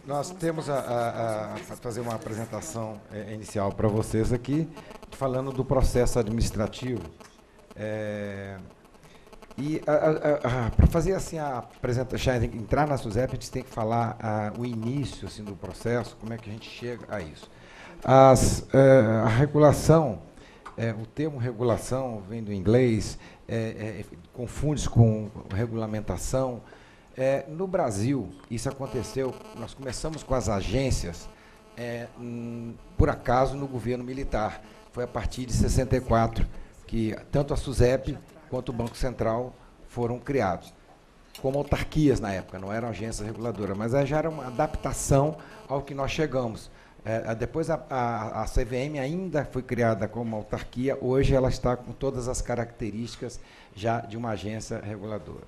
Nós temos a fazer uma apresentação inicial para vocês aqui, falando do processo administrativo. Para fazer assim a apresentação, entrar na SUSEP, a gente tem que falar o início assim, do processo, como é que a gente chega a isso. A regulação, o termo regulação vem do inglês, confunde-se com regulamentação. No Brasil, isso aconteceu, nós começamos com as agências, por acaso, no governo militar. Foi a partir de 64 que tanto a SUSEP quanto o Banco Central foram criados, como autarquias na época, não eram agências reguladoras, mas já era uma adaptação ao que nós chegamos. Depois a CVM ainda foi criada como autarquia, hoje ela está com todas as características já de uma agência reguladora.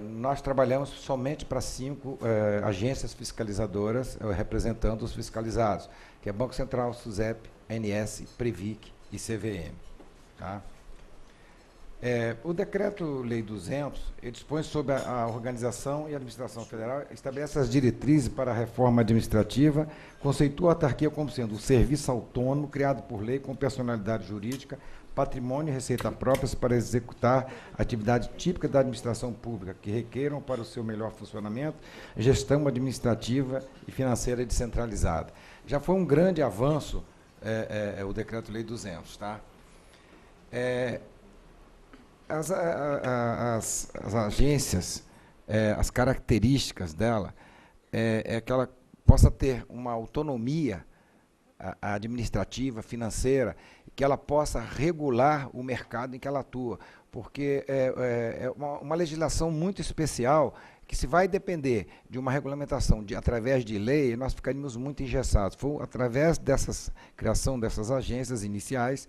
Nós trabalhamos somente para 5 agências fiscalizadoras, representando os fiscalizados, que é Banco Central, SUSEP, ANS, Previc e CVM. Tá? O Decreto-Lei 200, ele dispõe sobre a organização e administração federal, estabelece as diretrizes para a reforma administrativa, conceitua a autarquia como sendo um serviço autônomo, criado por lei, com personalidade jurídica, patrimônio e receita próprias para executar atividade típica da administração pública, que requeram para o seu melhor funcionamento, gestão administrativa e financeira descentralizada. Já foi um grande avanço o Decreto-Lei 200, tá? As agências, as características dela, que ela possa ter uma autonomia administrativa, financeira, que ela possa regular o mercado em que ela atua, porque é uma legislação muito especial que, se vai depender de uma regulamentação através de lei, nós ficaríamos muito engessados. Foi através dessa criação dessas agências iniciais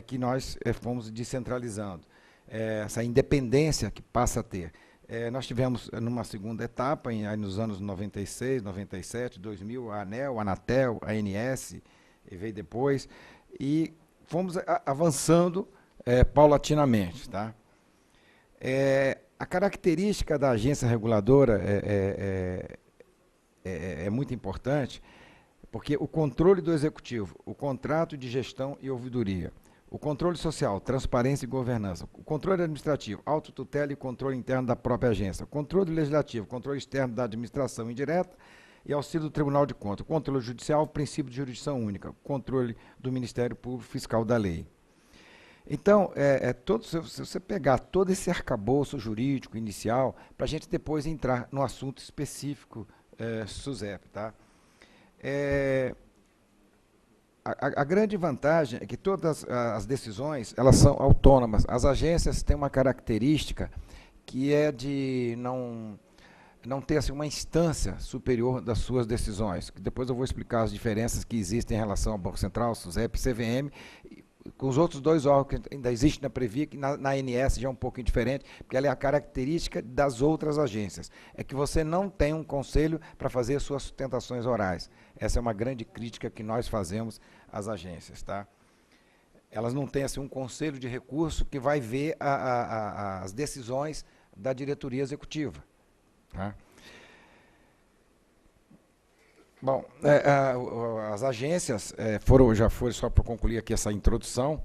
que nós fomos descentralizando. Essa independência que passa a ter. Nós tivemos, numa segunda etapa, nos anos 96, 97, 2000, a ANEEL, a Anatel, a ANS, e veio depois, e fomos avançando paulatinamente. Tá? A característica da agência reguladora é muito importante, porque o controle do executivo, o contrato de gestão e ouvidoria, o controle social, transparência e governança, o controle administrativo, autotutela e controle interno da própria agência, o controle legislativo, controle externo da administração indireta e auxílio do Tribunal de Contas, o controle judicial, o princípio de jurisdição única, o controle do Ministério Público Fiscal da Lei. Então, se você pegar todo esse arcabouço jurídico inicial, para a gente depois entrar no assunto específico SUSEP, tá? A grande vantagem é que todas as decisões, elas são autônomas. As agências têm uma característica que é de não ter assim, uma instância superior das suas decisões. Depois eu vou explicar as diferenças que existem em relação ao Banco Central, SUSEP e CVM, com os outros 2 órgãos que ainda existem na Previc, na ANS já é um pouquinho diferente, porque ela é a característica das outras agências. É que você não tem um conselho para fazer suas sustentações orais. Essa é uma grande crítica que nós fazemos às agências. Tá? Elas não têm assim, um conselho de recurso que vai ver as decisões da diretoria executiva. Tá? Bom, as agências já foram, só para concluir aqui essa introdução,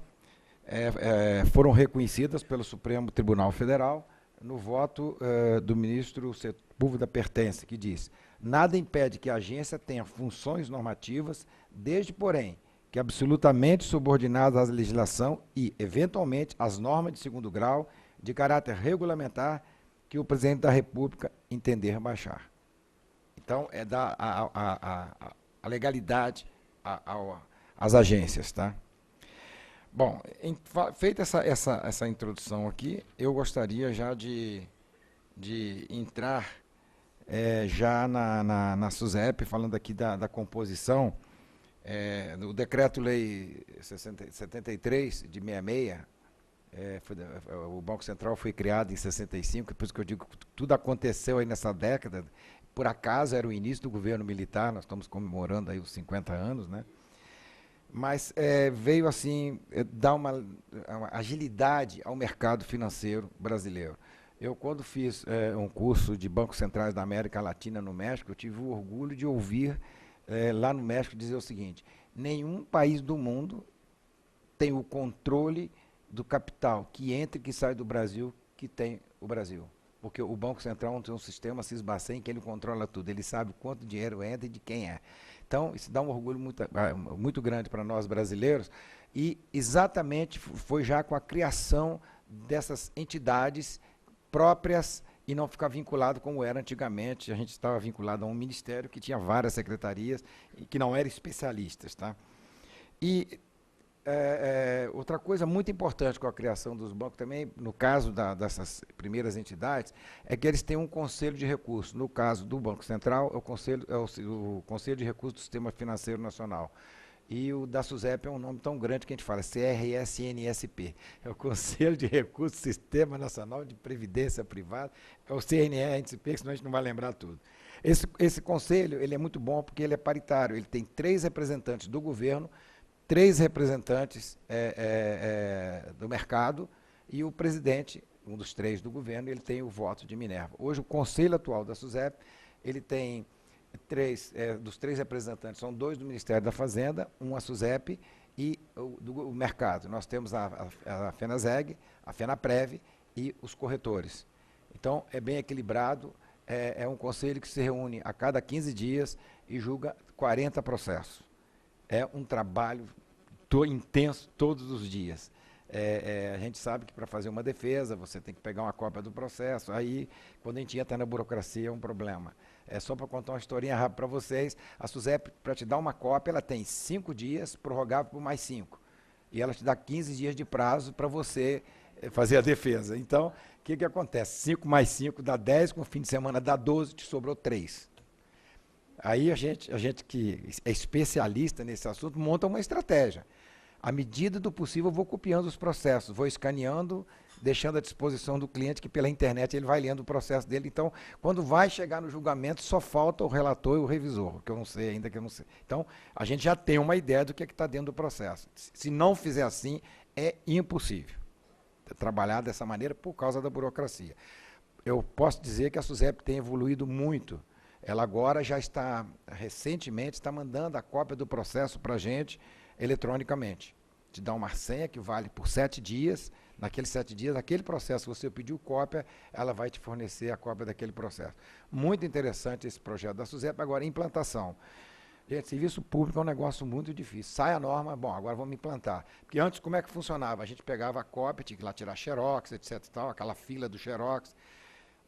foram reconhecidas pelo Supremo Tribunal Federal no voto do ministro Sepúlveda Pertence, que diz: nada impede que a agência tenha funções normativas, desde, porém, que absolutamente subordinadas à legislação e, eventualmente, às normas de segundo grau, de caráter regulamentar, que o presidente da República entender baixar. Então, dar a legalidade às agências. Tá? Bom, feita essa introdução aqui, eu gostaria já de entrar já na SUSEP, falando aqui da composição. No Decreto-Lei 73, de 66, o Banco Central foi criado em 65, por isso que eu digo que tudo aconteceu aí nessa década. Por acaso era o início do governo militar, nós estamos comemorando aí os 50 anos, né? Mas veio assim dar uma agilidade ao mercado financeiro brasileiro. Eu, quando fiz um curso de bancos centrais da América Latina no México, eu tive o orgulho de ouvir lá no México dizer o seguinte: nenhum país do mundo tem o controle do capital que entra e que sai do Brasil que tem o Brasil. Porque o Banco Central tem um sistema Sisbacen que ele controla tudo, ele sabe quanto dinheiro entra e de quem é. Então, isso dá um orgulho muito grande para nós brasileiros, e exatamente foi já com a criação dessas entidades próprias e não ficar vinculado como era antigamente. A gente estava vinculado a um ministério que tinha várias secretarias e que não eram especialistas. Tá? E outra coisa muito importante com a criação dos bancos também, no caso dessas primeiras entidades, é que eles têm um conselho de recursos. No caso do Banco Central, é o Conselho de Recursos do Sistema Financeiro Nacional. E o da SUSEP é um nome tão grande que a gente fala CRSNSP. É o Conselho de Recursos do Sistema Nacional de Previdência Privada. É o CNSP, senão a gente não vai lembrar tudo. Esse conselho ele é muito bom porque ele é paritário. Ele tem 3 representantes do governo, 3 representantes do mercado e o presidente, um dos 3 do governo, ele tem o voto de Minerva. Hoje, o conselho atual da SUSEP, ele tem dos 3 representantes, são 2 do Ministério da Fazenda, um a SUSEP e o mercado. Nós temos a FENASEG, a FENAPREV e os corretores. Então, é bem equilibrado, é um conselho que se reúne a cada 15 dias e julga 40 processos. É um trabalho intenso todos os dias. A gente sabe que para fazer uma defesa, você tem que pegar uma cópia do processo. Aí, quando a gente entra na burocracia, é um problema. Só para contar uma historinha rápida para vocês, a SUSEP, para te dar uma cópia, ela tem 5 dias, prorrogável por mais 5. E ela te dá 15 dias de prazo para você fazer a defesa. Então, o que acontece? 5 mais 5 dá 10, com o fim de semana dá 12, te sobrou 3. Aí a gente que é especialista nesse assunto monta uma estratégia. À medida do possível, eu vou copiando os processos, vou escaneando, deixando à disposição do cliente, que pela internet ele vai lendo o processo dele. Então, quando vai chegar no julgamento, só falta o relator e o revisor, que eu não sei ainda, que eu não sei. Então, a gente já tem uma ideia do que está dentro do processo. Se não fizer assim, é impossível trabalhar dessa maneira por causa da burocracia. Eu posso dizer que a SUSEP tem evoluído muito. Ela agora já está, recentemente, está mandando a cópia do processo para a gente eletronicamente. Te dá uma senha que vale por 7 dias. Naqueles 7 dias, aquele processo, você pediu cópia, ela vai te fornecer a cópia daquele processo. Muito interessante esse projeto da SUSEP. Agora, implantação. Gente, serviço público é um negócio muito difícil. Sai a norma, bom, agora vamos implantar. Porque antes, como é que funcionava? A gente pegava a cópia, tinha que ir lá tirar xerox, etc. Tal, aquela fila do xerox.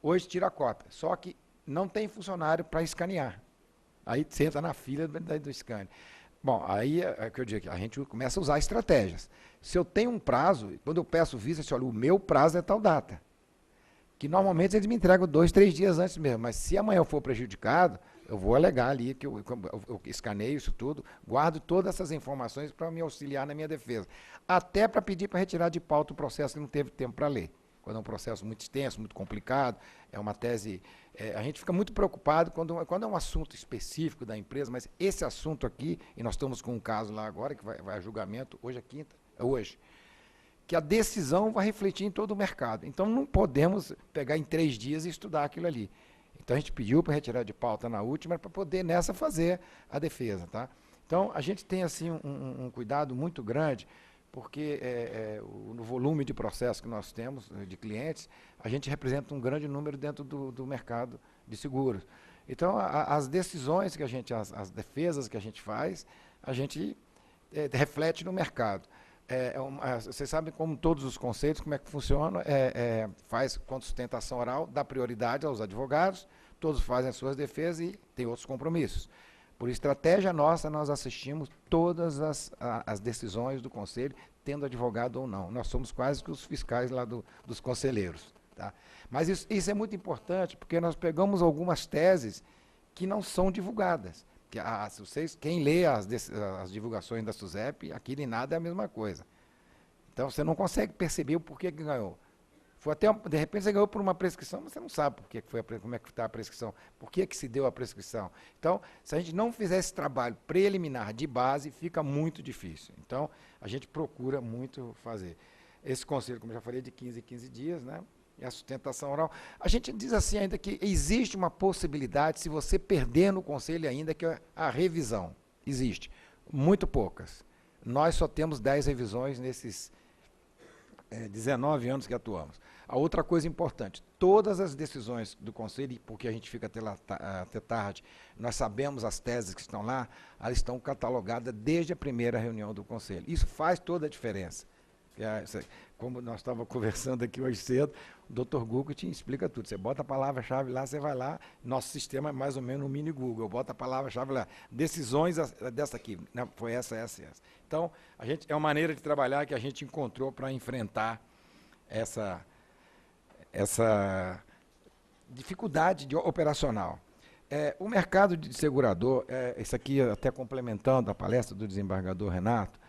Hoje, tira a cópia. Só que não tem funcionário para escanear. Aí você entra na fila do scan. Bom, aí é que eu digo, a gente começa a usar estratégias. Se eu tenho um prazo, quando eu peço visa, eu olha, o meu prazo é tal data. Que normalmente eles me entregam 2, 3 dias antes mesmo, mas se amanhã eu for prejudicado, eu vou alegar ali que eu escaneio isso tudo, guardo todas essas informações para me auxiliar na minha defesa. Até para pedir para retirar de pauta o processo que não teve tempo para ler. Quando é um processo muito extenso, muito complicado, é uma tese... a gente fica muito preocupado quando é um assunto específico da empresa, mas esse assunto aqui, e nós estamos com um caso lá agora, que vai a julgamento, hoje é quinta, hoje, que a decisão vai refletir em todo o mercado. Então, não podemos pegar em 3 dias e estudar aquilo ali. Então, a gente pediu para retirar de pauta na última, para poder nessa fazer a defesa. Tá? Então, a gente tem assim um cuidado muito grande, porque no volume de processo que nós temos, de clientes, a gente representa um grande número dentro do mercado de seguros. Então, as decisões que a gente, as defesas que a gente faz, a gente reflete no mercado. Vocês sabem como todos os conceitos, como é que funciona, faz com sustentação oral, dá prioridade aos advogados, todos fazem as suas defesas e tem outros compromissos. Por estratégia nossa, nós assistimos todas as decisões do Conselho, tendo advogado ou não. Nós somos quase que os fiscais lá dos conselheiros. Tá? Mas isso é muito importante, porque nós pegamos algumas teses que não são divulgadas. Quem lê as divulgações da SUSEP, aquilo em nada é a mesma coisa. Então, você não consegue perceber o porquê que ganhou. Foi até, de repente, você ganhou por uma prescrição, mas você não sabe por que foi como é que está a prescrição, por que se deu a prescrição. Então, se a gente não fizer esse trabalho preliminar de base, fica muito difícil. Então, a gente procura muito fazer. Esse conselho, como eu já falei, de 15 em 15 dias, né? e a sustentação oral. A gente diz assim ainda que existe uma possibilidade, se você perder no conselho ainda, que é a revisão. Existe. Muito poucas. Nós só temos 10 revisões nesses 19 anos que atuamos. A outra coisa importante, todas as decisões do conselho, porque a gente fica até tarde, nós sabemos as teses que estão lá, elas estão catalogadas desde a primeira reunião do conselho. Isso faz toda a diferença. Como nós estávamos conversando aqui hoje cedo, o Dr. Google te explica tudo. Você bota a palavra-chave lá, você vai lá, nosso sistema é mais ou menos um mini Google, bota a palavra-chave lá, decisões dessa aqui, não, foi essa. Então, é uma maneira de trabalhar que a gente encontrou para enfrentar essa dificuldade operacional. O mercado de segurador, isso aqui até complementando a palestra do desembargador Renato,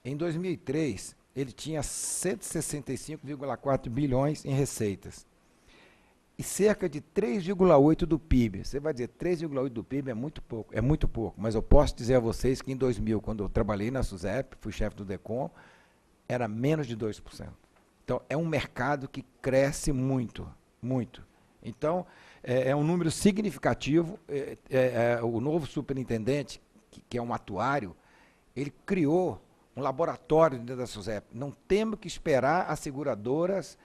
em 2003, ele tinha 165,4 bilhões em receitas e cerca de 3,8 do PIB. Você vai dizer, 3,8 do PIB é muito pouco, mas eu posso dizer a vocês que em 2000, quando eu trabalhei na SUSEP, fui chefe do DECOM, era menos de 2%. Então, é um mercado que cresce muito, muito. Então, é um número significativo. O novo superintendente, que é um atuário, ele criou um laboratório dentro da SUSEP. Não temos que esperar as seguradoras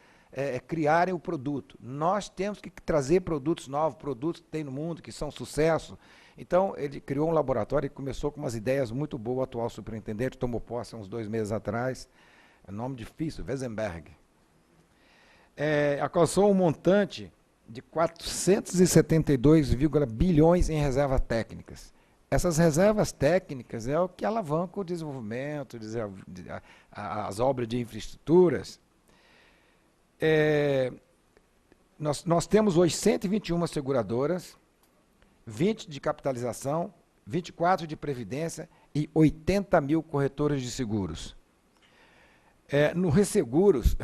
criarem o produto. Nós temos que trazer produtos novos, produtos que tem no mundo, que são sucesso. Então, ele criou um laboratório e começou com umas ideias muito boas. O atual superintendente tomou posse há uns 2 meses atrás. É nome difícil, Weisenberg. Alcançou um montante de 472 bilhões em reservas técnicas. Essas reservas técnicas é o que alavanca o desenvolvimento, as obras de infraestruturas. Nós temos hoje 121 seguradoras, 20 de capitalização, 24 de previdência e 80 mil corretoras de seguros. No Resseguros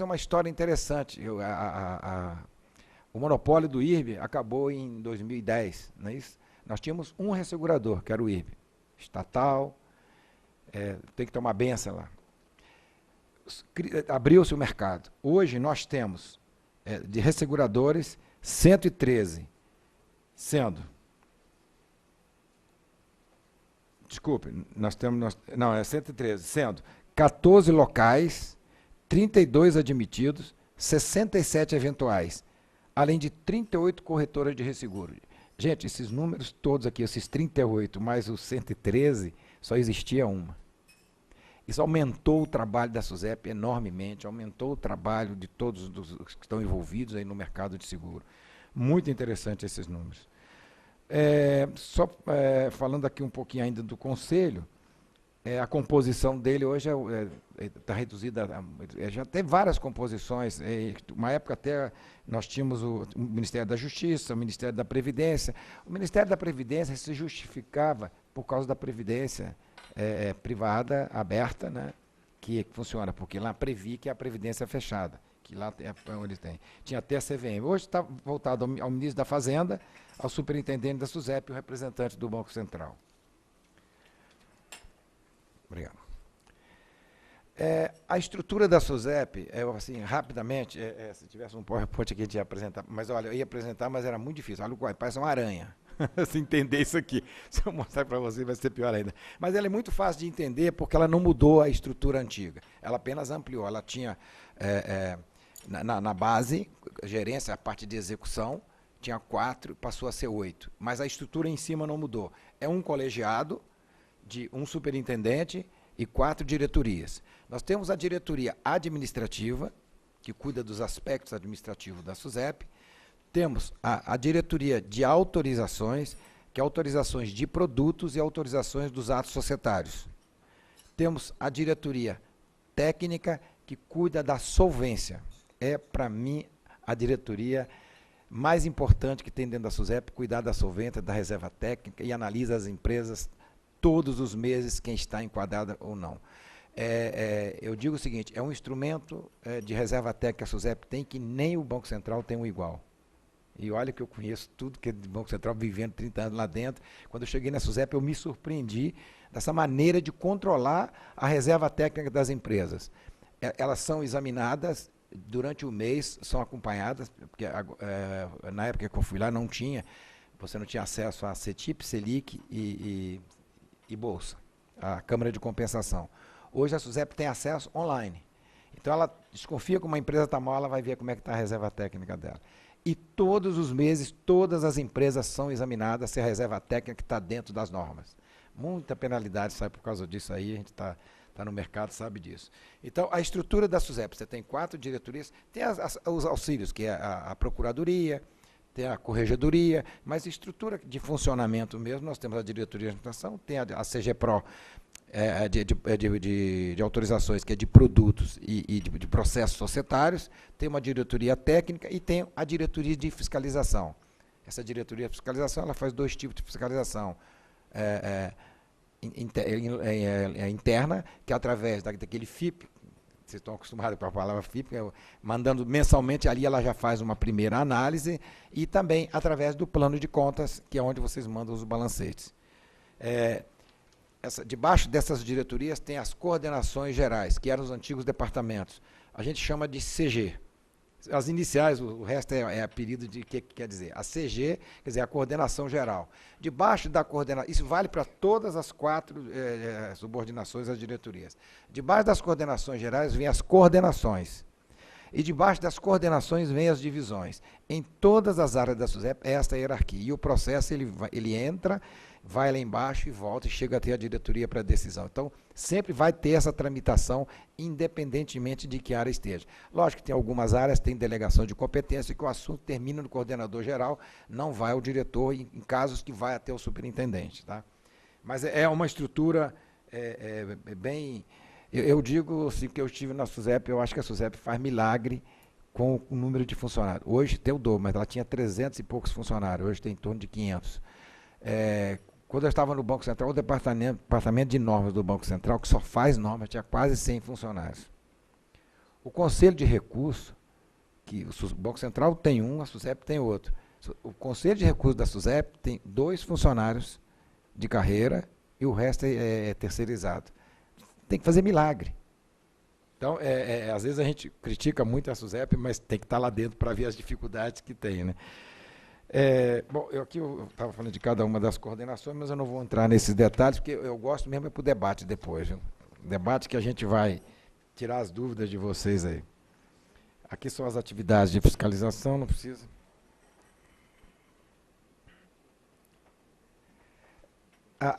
é uma história interessante. O monopólio do IRB acabou em 2010, não é isso? Nós tínhamos um ressegurador, que era o IRB, estatal, tem que tomar benção lá. Abriu-se o mercado. Hoje nós temos, de resseguradores, 113, sendo... Desculpe, não, é 113, sendo 14 locais, 32 admitidos, 67 eventuais, além de 38 corretoras de resseguro. Gente, esses números todos aqui, esses 38 mais os 113, só existia uma. Isso aumentou o trabalho da SUSEP enormemente, aumentou o trabalho de todos os que estão envolvidos aí no mercado de seguro. Muito interessante esses números. Falando aqui um pouquinho ainda do conselho, a composição dele hoje está reduzida, já tem várias composições. Uma época até nós tínhamos o Ministério da Justiça, o Ministério da Previdência. O Ministério da Previdência se justificava por causa da Previdência privada, aberta, né, que funciona, porque lá previa que a Previdência é fechada, que lá é onde tem. Tinha até a CVM. Hoje está voltado ao Ministro da Fazenda, ao Superintendente da SUSEP e o representante do Banco Central. Obrigado. A estrutura da SUSEP, assim, rapidamente, se tivesse um PowerPoint aqui, a gente ia apresentar, mas olha, eu ia apresentar, mas era muito difícil. Olha, parece uma aranha. Se entender isso aqui, se eu mostrar para você, vai ser pior ainda. Mas ela é muito fácil de entender, porque ela não mudou a estrutura antiga. Ela apenas ampliou. Ela tinha, na base, gerência, a parte de execução, tinha 4, passou a ser 8. Mas a estrutura em cima não mudou. É um colegiado, de um superintendente e 4 diretorias. Nós temos a diretoria administrativa, que cuida dos aspectos administrativos da SUSEP. Temos a diretoria de autorizações, que é autorizações de produtos e autorizações dos atos societários. Temos a diretoria técnica, que cuida da solvência. Para mim, a diretoria mais importante que tem dentro da SUSEP, cuidar da solvência, da reserva técnica e analisa as empresas todos os meses, quem está enquadrada ou não. Eu digo o seguinte, é um instrumento de reserva técnica que a SUSEP tem, que nem o Banco Central tem um igual. E olha que eu conheço tudo que é do Banco Central, vivendo 30 anos lá dentro. Quando eu cheguei na SUSEP, eu me surpreendi dessa maneira de controlar a reserva técnica das empresas. Elas são examinadas durante o mês são acompanhadas, porque na época que eu fui lá não tinha, você não tinha acesso a CETIP, Selic e Bolsa, a Câmara de Compensação. Hoje a SUSEP tem acesso online. Então ela desconfia que uma empresa está mal, ela vai ver como é que está a reserva técnica dela. E todos os meses, todas as empresas são examinadas se a reserva técnica está dentro das normas. Muita penalidade sai por causa disso aí, a gente está no mercado, sabe disso. Então, a estrutura da SUSEP, você tem 4 diretorias, tem os auxílios, que é a Procuradoria, tem a Corregedoria, mas estrutura de funcionamento mesmo, nós temos a Diretoria de Administração, tem a CGPRO, de autorizações, que é de produtos e de processos societários, tem uma diretoria técnica e tem a diretoria de fiscalização. Essa diretoria de fiscalização ela faz 2 tipos de fiscalização. Interna, que é através daquele FIP, vocês estão acostumados com a palavra FIP, mandando mensalmente, ali ela já faz uma primeira análise, e também através do plano de contas, que é onde vocês mandam os balancetes. Debaixo dessas diretorias tem as coordenações gerais, que eram os antigos departamentos. A gente chama de CG. As iniciais, o resto é apelido de que quer dizer. A CG, quer dizer, a coordenação geral. Debaixo da coordenação, isso vale para todas as 4 subordinações às diretorias. Debaixo das coordenações gerais vem as coordenações. E debaixo das coordenações vem as divisões. Em todas as áreas da SUSEP, é esta hierarquia. E o processo, ele entra, vai lá embaixo e volta e chega até a diretoria para decisão. Então, sempre vai ter essa tramitação, independentemente de que área esteja. Lógico que tem algumas áreas, tem delegação de competência, que o assunto termina no coordenador geral, não vai ao diretor, em casos que vai até o superintendente. Tá? Mas é uma estrutura bem... Eu digo assim, que eu estive na SUSEP, eu acho que a SUSEP faz milagre com o número de funcionários. Hoje tem o dobro, mas ela tinha 300 e poucos funcionários, hoje tem em torno de 500. Quando eu estava no Banco Central, o departamento de normas do Banco Central, que só faz normas, tinha quase 100 funcionários. O Conselho de Recursos, que o Banco Central tem um, a SUSEP tem outro. O Conselho de Recursos da SUSEP tem 2 funcionários de carreira e o resto é terceirizado. Tem que fazer milagre. Então, às vezes a gente critica muito a SUSEP, mas tem que estar lá dentro para ver as dificuldades que tem, né? Bom, eu estava falando de cada uma das coordenações, mas eu não vou entrar nesses detalhes, porque eu gosto mesmo para o debate depois. Viu? Debate que a gente vai tirar as dúvidas de vocês aí. Aqui são as atividades de fiscalização, não precisa.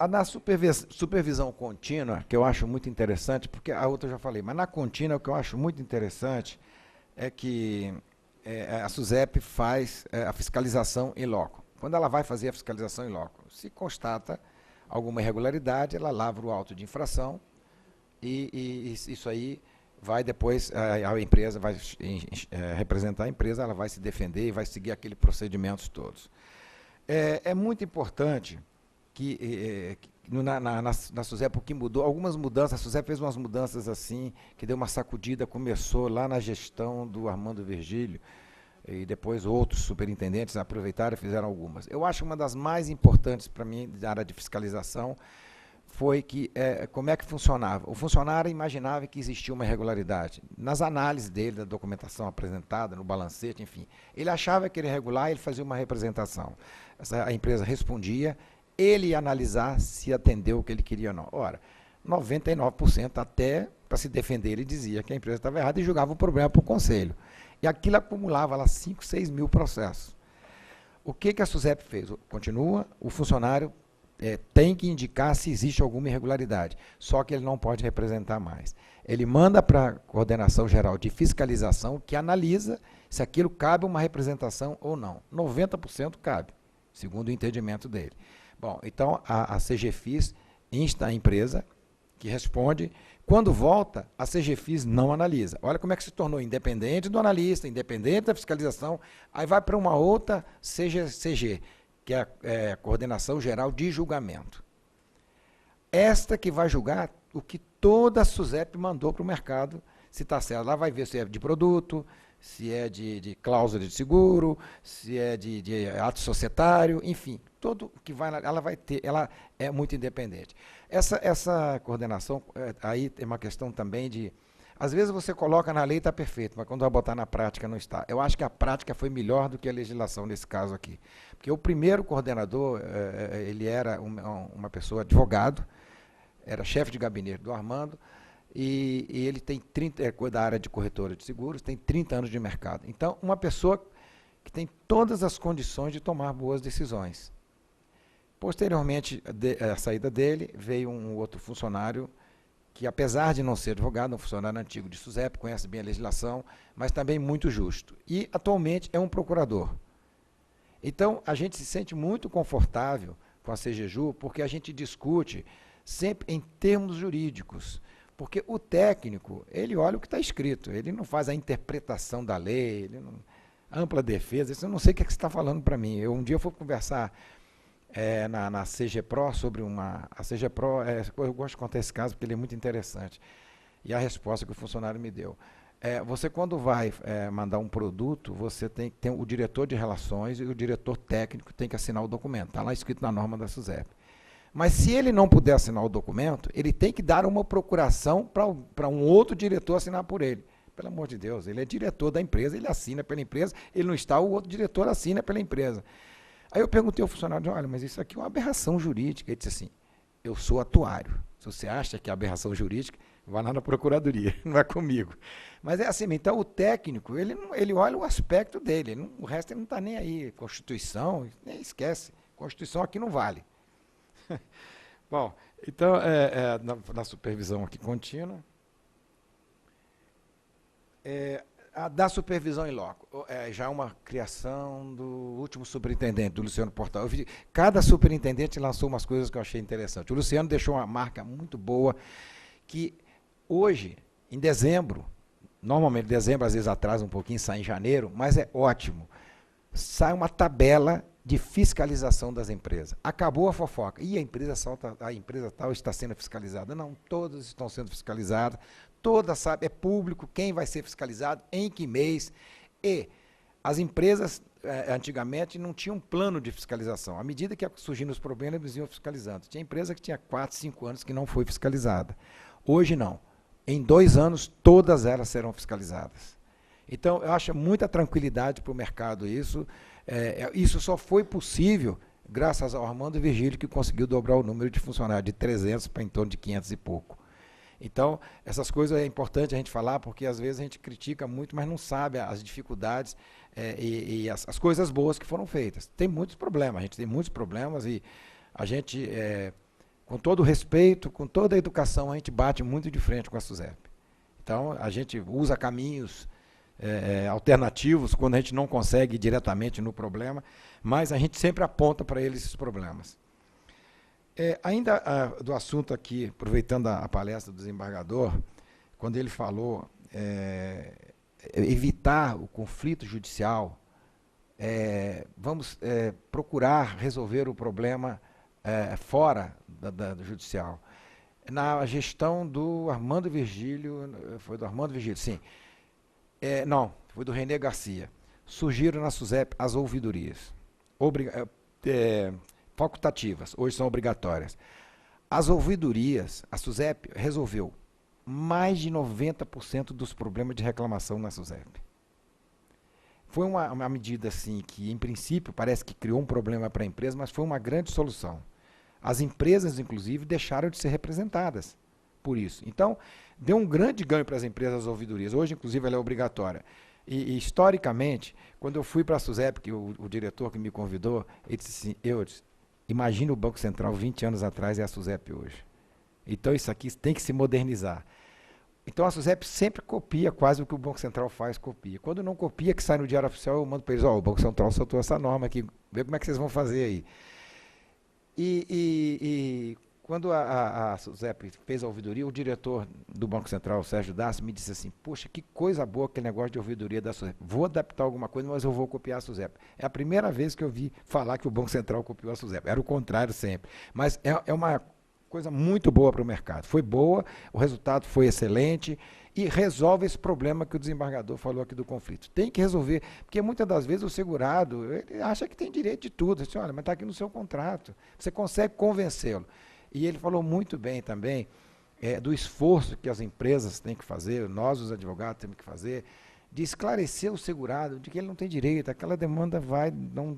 Na supervisão contínua, que eu acho muito interessante, porque a outra eu já falei, mas na contínua o que eu acho muito interessante é que a SUSEP faz a fiscalização em loco. Quando ela vai fazer a fiscalização em loco, se constata alguma irregularidade, ela lavra o auto de infração e isso aí vai depois, a empresa vai representar a empresa, ela vai se defender e vai seguir aqueles procedimentos todos. É muito importante que na SUSEP o que mudou, algumas mudanças, a SUSEP fez umas mudanças assim, que deu uma sacudida, começou lá na gestão do Armando Virgílio, e depois outros superintendentes aproveitaram e fizeram algumas. Eu acho que uma das mais importantes para mim, da área de fiscalização, foi que, como é que funcionava. O funcionário imaginava que existia uma irregularidade. Nas análises dele, da documentação apresentada, no balancete, enfim, ele achava que era irregular e ele fazia uma representação. A empresa respondia, ele ia analisar se atendeu o que ele queria ou não. Ora, 99% até para se defender ele dizia que a empresa estava errada e jogava o problema para o conselho. E aquilo acumulava lá 5, 6 mil processos. O que a SUSEP fez? Continua, o funcionário tem que indicar se existe alguma irregularidade, só que ele não pode representar mais. Ele manda para a Coordenação Geral de Fiscalização, que analisa se aquilo cabe uma representação ou não. 90% cabe, segundo o entendimento dele. Bom, então a CGFIS insta a empresa, que responde. Quando volta, a CGFIS não analisa. Olha como é que se tornou independente do analista, independente da fiscalização, aí vai para uma outra CG, que é a Coordenação Geral de Julgamento. Esta que vai julgar o que toda a SUSEP mandou para o mercado, se está certo. Lá vai ver se é de produto, se é de cláusula de seguro, se é de ato societário, enfim, tudo que vai lá, ela vai ter, ela é muito independente. Essa coordenação, aí tem uma questão também de... Às vezes você coloca na lei e está perfeito, mas quando vai botar na prática não está. Eu acho que a prática foi melhor do que a legislação nesse caso aqui. Porque o primeiro coordenador, ele era uma pessoa advogado, era chefe de gabinete do Armando, e ele tem 30, da área de corretora de seguros, tem 30 anos de mercado. Então, uma pessoa que tem todas as condições de tomar boas decisões. Posteriormente, à saída dele, veio um outro funcionário que, apesar de não ser advogado, um funcionário antigo de SUSEP, conhece bem a legislação, mas também muito justo. E, atualmente, é um procurador. Então, a gente se sente muito confortável com a CGJU, porque a gente discute sempre em termos jurídicos. Porque o técnico, ele olha o que está escrito, ele não faz a interpretação da lei, ele não, ampla defesa, isso eu não sei o que você está falando para mim. Um dia eu fui conversar na CGPRO sobre a CGPRO, eu gosto de contar esse caso porque ele é muito interessante. E a resposta que o funcionário me deu. Você, quando vai mandar um produto, você tem o diretor de relações e o diretor técnico tem que assinar o documento. Está lá escrito na norma da SUSEP. Mas se ele não puder assinar o documento, ele tem que dar uma procuração para um outro diretor assinar por ele. Pelo amor de Deus, ele é diretor da empresa, ele assina pela empresa, ele não está, o outro diretor assina pela empresa. Aí eu perguntei ao funcionário, olha, mas isso aqui é uma aberração jurídica. Ele disse assim, eu sou atuário. Se você acha que é aberração jurídica, vai lá na procuradoria, não é comigo. Mas é assim, então o técnico, ele olha o aspecto dele, o resto ele não está nem aí. Constituição, nem esquece, Constituição aqui não vale. Bom, então, na supervisão aqui contínua, a da supervisão em loco, já é uma criação do último superintendente, do Luciano Portal. Cada superintendente lançou umas coisas que eu achei interessante. O Luciano deixou uma marca muito boa, que hoje, em dezembro, normalmente dezembro às vezes atrasa um pouquinho, sai em janeiro, mas é ótimo, sai uma tabela de fiscalização das empresas. Acabou a fofoca. E a empresa tal está sendo fiscalizada. Não, todas estão sendo fiscalizadas. Todas sabem, é público quem vai ser fiscalizado, em que mês. E as empresas, antigamente, não tinham plano de fiscalização. À medida que surgindo os problemas, eles iam fiscalizando. Tinha empresa que tinha 4, 5 anos que não foi fiscalizada. Hoje, não. Em 2 anos, todas elas serão fiscalizadas. Então, eu acho muita tranquilidade para o mercado isso. Isso só foi possível graças ao Armando Virgílio, que conseguiu dobrar o número de funcionários de 300 para em torno de 500 e pouco. Então, essas coisas é importante a gente falar, porque às vezes a gente critica muito, mas não sabe as dificuldades e as coisas boas que foram feitas. Tem muitos problemas, a gente tem muitos problemas e a gente, com todo o respeito, com toda a educação, a gente bate muito de frente com a SUSEP. Então, a gente usa caminhos alternativos quando a gente não consegue ir diretamente no problema, mas a gente sempre aponta para eles esses problemas. Ainda do assunto aqui, aproveitando a palestra do desembargador, quando ele falou evitar o conflito judicial, vamos procurar resolver o problema fora do judicial. Na gestão do Armando Virgílio, foi do Armando Virgílio, sim. Não, foi do René Garcia. Surgiram na SUSEP as ouvidorias. Facultativas, hoje são obrigatórias. As ouvidorias, a SUSEP resolveu mais de 90% dos problemas de reclamação na SUSEP. Foi uma medida assim que, em princípio, parece que criou um problema para a empresa, mas foi uma grande solução. As empresas, inclusive, deixaram de ser representadas por isso. Então, deu um grande ganho para as empresas as ouvidorias. Hoje, inclusive, ela é obrigatória. E historicamente, quando eu fui para a SUSEP, que o diretor que me convidou, ele disse assim, imagina o Banco Central 20 anos atrás e a SUSEP hoje. Então, isso aqui tem que se modernizar. Então, a SUSEP sempre copia quase o que o Banco Central faz, copia. Quando não copia, que sai no Diário Oficial, eu mando para eles, o Banco Central soltou essa norma aqui, vê como é que vocês vão fazer aí. E quando a SUSEP fez a ouvidoria, o diretor do Banco Central, o Sérgio Dassi, me disse assim, poxa, que coisa boa aquele negócio de ouvidoria da SUSEP. Vou adaptar alguma coisa, mas eu vou copiar a SUSEP. É a primeira vez que eu vi falar que o Banco Central copiou a SUSEP. Era o contrário sempre. Mas é uma coisa muito boa para o mercado. Foi boa, o resultado foi excelente e resolve esse problema que o desembargador falou aqui do conflito. Tem que resolver, porque muitas das vezes o segurado ele acha que tem direito de tudo. Ele diz, olha, mas está aqui no seu contrato. Você consegue convencê-lo. E ele falou muito bem também, do esforço que as empresas têm que fazer, nós, os advogados, temos que fazer, de esclarecer o segurado, de que ele não tem direito, aquela demanda vai dar um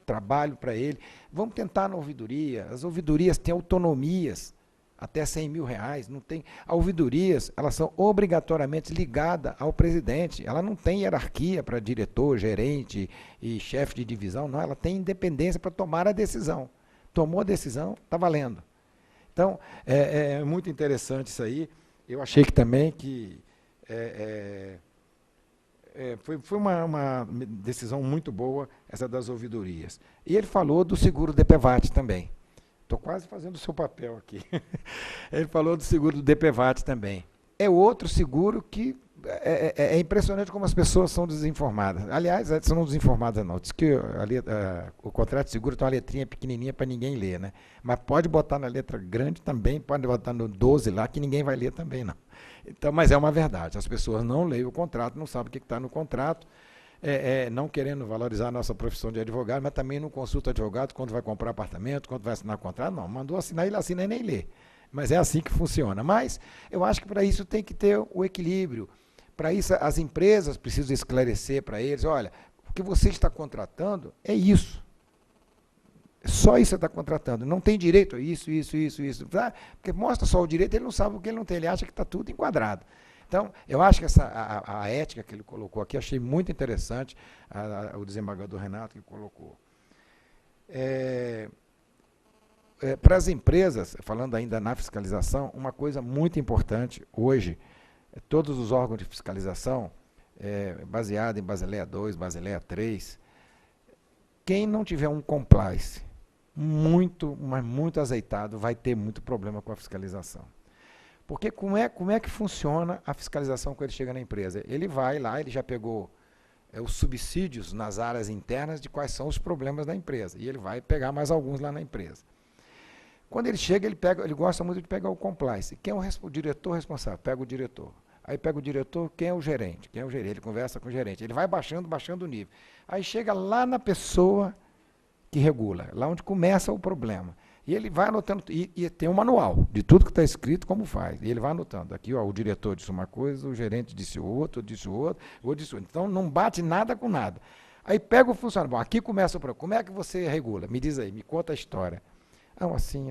trabalho para ele. Vamos tentar na ouvidoria. As ouvidorias têm autonomias até R$ 100.000. Não tem. As ouvidorias, elas são obrigatoriamente ligadas ao presidente. Ela não tem hierarquia para diretor, gerente e chefe de divisão, não. Ela tem independência para tomar a decisão. Tomou a decisão, está valendo. Então, é muito interessante isso aí. Eu achei que também que foi uma decisão muito boa, essa das ouvidorias. E ele falou do seguro DPVAT também. Estou quase fazendo o seu papel aqui. Ele falou do seguro do DPVAT também. É outro seguro que é impressionante como as pessoas são desinformadas. Aliás, são desinformadas não. Diz que o contrato de seguro tem uma letrinha pequenininha para ninguém ler, né? Mas pode botar na letra grande também, pode botar no 12 lá, que ninguém vai ler também, não. Então, mas é uma verdade. As pessoas não leem o contrato, não sabem o que está no contrato, não querendo valorizar a nossa profissão de advogado, mas também não consulta advogado quando vai comprar apartamento, quando vai assinar contrato. Não, mandou assinar, ele assina e nem lê. Mas é assim que funciona. Mas eu acho que para isso tem que ter o equilíbrio. Para isso, as empresas precisam esclarecer para eles, olha, o que você está contratando é isso. Só isso você está contratando. Não tem direito a isso. Porque mostra só o direito, ele não sabe o que ele não tem, ele acha que está tudo enquadrado. Então, eu acho que a ética que ele colocou aqui, achei muito interessante, o desembargador Renato que colocou. Para as empresas, falando ainda na fiscalização, uma coisa muito importante hoje, todos os órgãos de fiscalização, baseado em Basileia II, Basileia III, quem não tiver um compliance mas muito azeitado, vai ter muito problema com a fiscalização. Porque como é que funciona a fiscalização quando ele chega na empresa? Ele vai lá, ele já pegou os subsídios nas áreas internas de quais são os problemas da empresa, e ele vai pegar mais alguns lá na empresa. Quando ele chega, ele gosta muito de pegar o compliance. Quem é o diretor responsável? Pega o diretor. Aí pega o diretor, quem é o gerente? Quem é o gerente? Ele conversa com o gerente. Ele vai baixando o nível. Aí chega lá na pessoa que regula, lá onde começa o problema. E ele vai anotando, e tem um manual de tudo que está escrito, como faz. E ele vai anotando. Aqui, ó, o diretor disse uma coisa, o gerente disse o outro disse o outro. Então, não bate nada com nada. Aí pega o funcionário. Bom, aqui começa o problema. Como é que você regula? Me diz aí, me conta a história. Não, assim.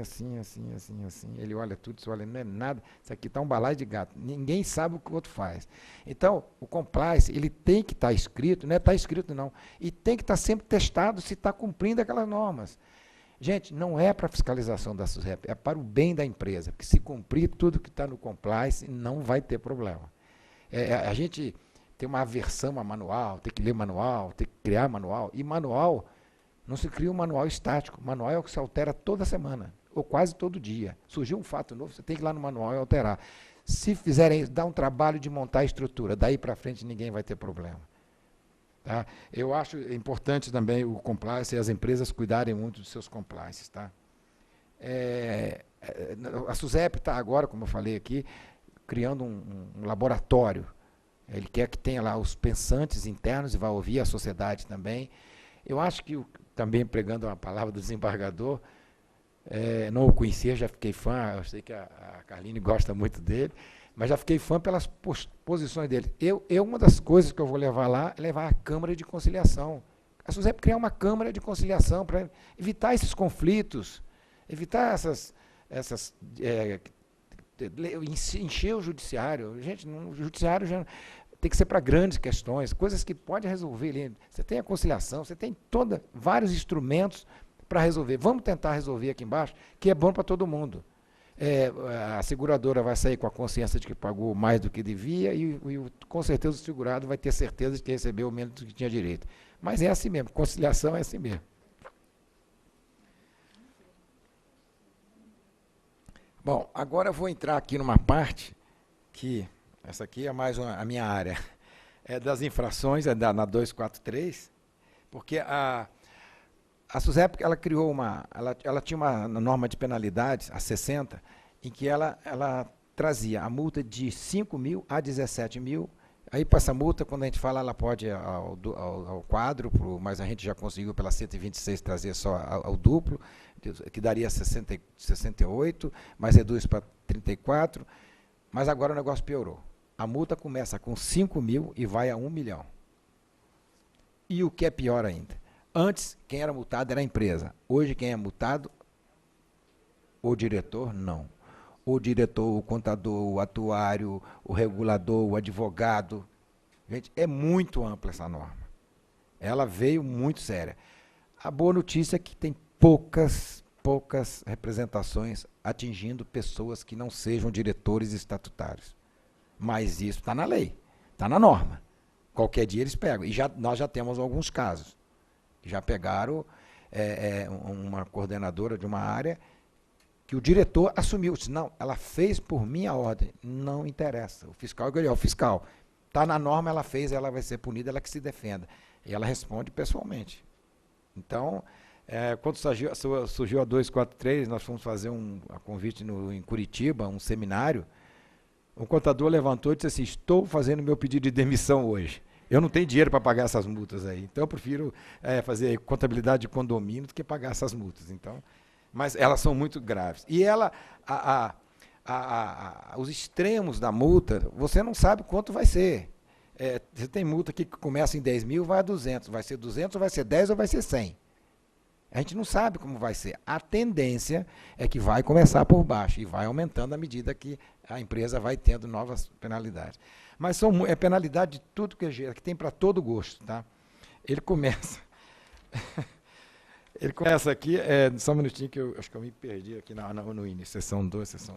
Ele olha tudo, isso olha, não é nada. Isso aqui está um balaio de gato. Ninguém sabe o que o outro faz. Então, o compliance, ele tem que estar escrito, não é estar escrito não. E tem que estar sempre testado se está cumprindo aquelas normas. Gente, não é para fiscalização da SUSEP, é para o bem da empresa. Porque se cumprir tudo que está no compliance, não vai ter problema. A gente tem uma aversão a manual, tem que ler manual, tem que criar manual. E manual... Não se cria um manual estático. O manual é o que se altera toda semana, ou quase todo dia. Surgiu um fato novo, você tem que ir lá no manual e alterar. Se fizerem isso, dá um trabalho de montar a estrutura. Daí para frente ninguém vai ter problema. Tá? Eu acho importante também o compliance e as empresas cuidarem muito dos seus compliances. Tá? A SUSEP está agora, como eu falei aqui, criando um laboratório. Ele quer que tenha lá os pensantes internos e vai ouvir a sociedade também. Eu acho que, também pregando uma palavra do desembargador, não o conhecia, já fiquei fã, eu sei que a Carline gosta muito dele, mas já fiquei fã pelas posições dele. Uma das coisas que eu vou levar lá é levar a Câmara de Conciliação. A SUSEP criar uma Câmara de Conciliação para evitar esses conflitos, evitar encher o judiciário. Gente, o judiciário já... Tem que ser para grandes questões, coisas que pode resolver ali. Você tem a conciliação, você tem vários instrumentos para resolver. Vamos tentar resolver aqui embaixo, que é bom para todo mundo. A seguradora vai sair com a consciência de que pagou mais do que devia e com certeza o segurado vai ter certeza de que recebeu menos do que tinha direito. Mas é assim mesmo, conciliação é assim mesmo. Bom, agora eu vou entrar aqui numa parte que... Essa aqui é mais a minha área. É das infrações, na 243, porque a SUSEP, ela criou ela tinha uma norma de penalidades, a 60, em que ela trazia a multa de 5 mil a 17 mil. Aí, para essa multa, quando a gente fala, ela pode ir ao quádruplo, mas a gente já conseguiu, pela 126, trazer só ao duplo, que daria 68, mas reduz para 34, mas agora o negócio piorou. A multa começa com 5 mil e vai a 1 milhão. E o que é pior ainda, antes quem era multado era a empresa, hoje quem é multado, o diretor, não. O diretor, o contador, o atuário, o regulador, o advogado. Gente, é muito ampla essa norma. Ela veio muito séria. A boa notícia é que tem poucas representações atingindo pessoas que não sejam diretores estatutários. Mas isso está na lei, está na norma. Qualquer dia eles pegam. E nós já temos alguns casos. Já pegaram uma coordenadora de uma área que o diretor assumiu. Disse, não, ela fez por minha ordem. Não interessa. O fiscal é o fiscal. Está na norma, ela fez, ela vai ser punida, ela que se defenda. E ela responde pessoalmente. Então, quando surgiu a 243, nós fomos fazer a convite em Curitiba, um seminário. O contador levantou e disse assim, estou fazendo meu pedido de demissão hoje. Eu não tenho dinheiro para pagar essas multas aí. Então, eu prefiro fazer contabilidade de condomínio do que pagar essas multas. Então, mas elas são muito graves. E os extremos da multa, você não sabe quanto vai ser. Você tem multa aqui que começa em 10 mil, vai a 200. Vai ser 200, ou vai ser 10, ou vai ser 100. A gente não sabe como vai ser. A tendência é que vai começar por baixo e vai aumentando à medida que a empresa vai tendo novas penalidades. Mas é penalidade de tudo que tem para todo gosto. Tá? Ele começa... Ele começa aqui, só um minutinho que eu acho que eu me perdi aqui no início. Sessão 2, sessão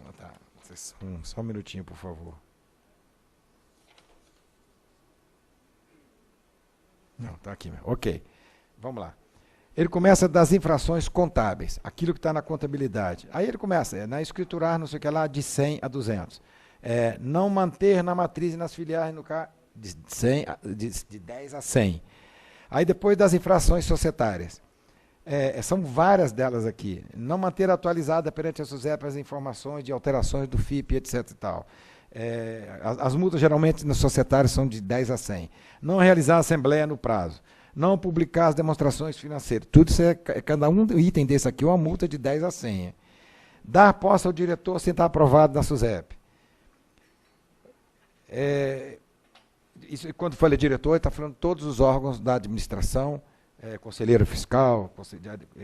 1. Só um minutinho, por favor. Não, está aqui mesmo. Ok, vamos lá. Ele começa das infrações contábeis, aquilo que está na contabilidade. Aí ele começa, na escriturar, não sei o que lá, de 100 a 200. Não manter na matriz e nas filiais, no caso, de 10 a 100. Aí depois das infrações societárias. São várias delas aqui. Não manter atualizada perante a SUSEP as informações de alterações do FIP, etc. E tal. As multas geralmente nos societários são de 10 a 100. Não realizar a assembleia no prazo. Não publicar as demonstrações financeiras. Tudo isso cada um item desse aqui é uma multa de 10 a 100. Dar posse ao diretor sem estar aprovado na SUSEP. Isso, quando falei diretor, ele está falando todos os órgãos da administração, conselheiro fiscal,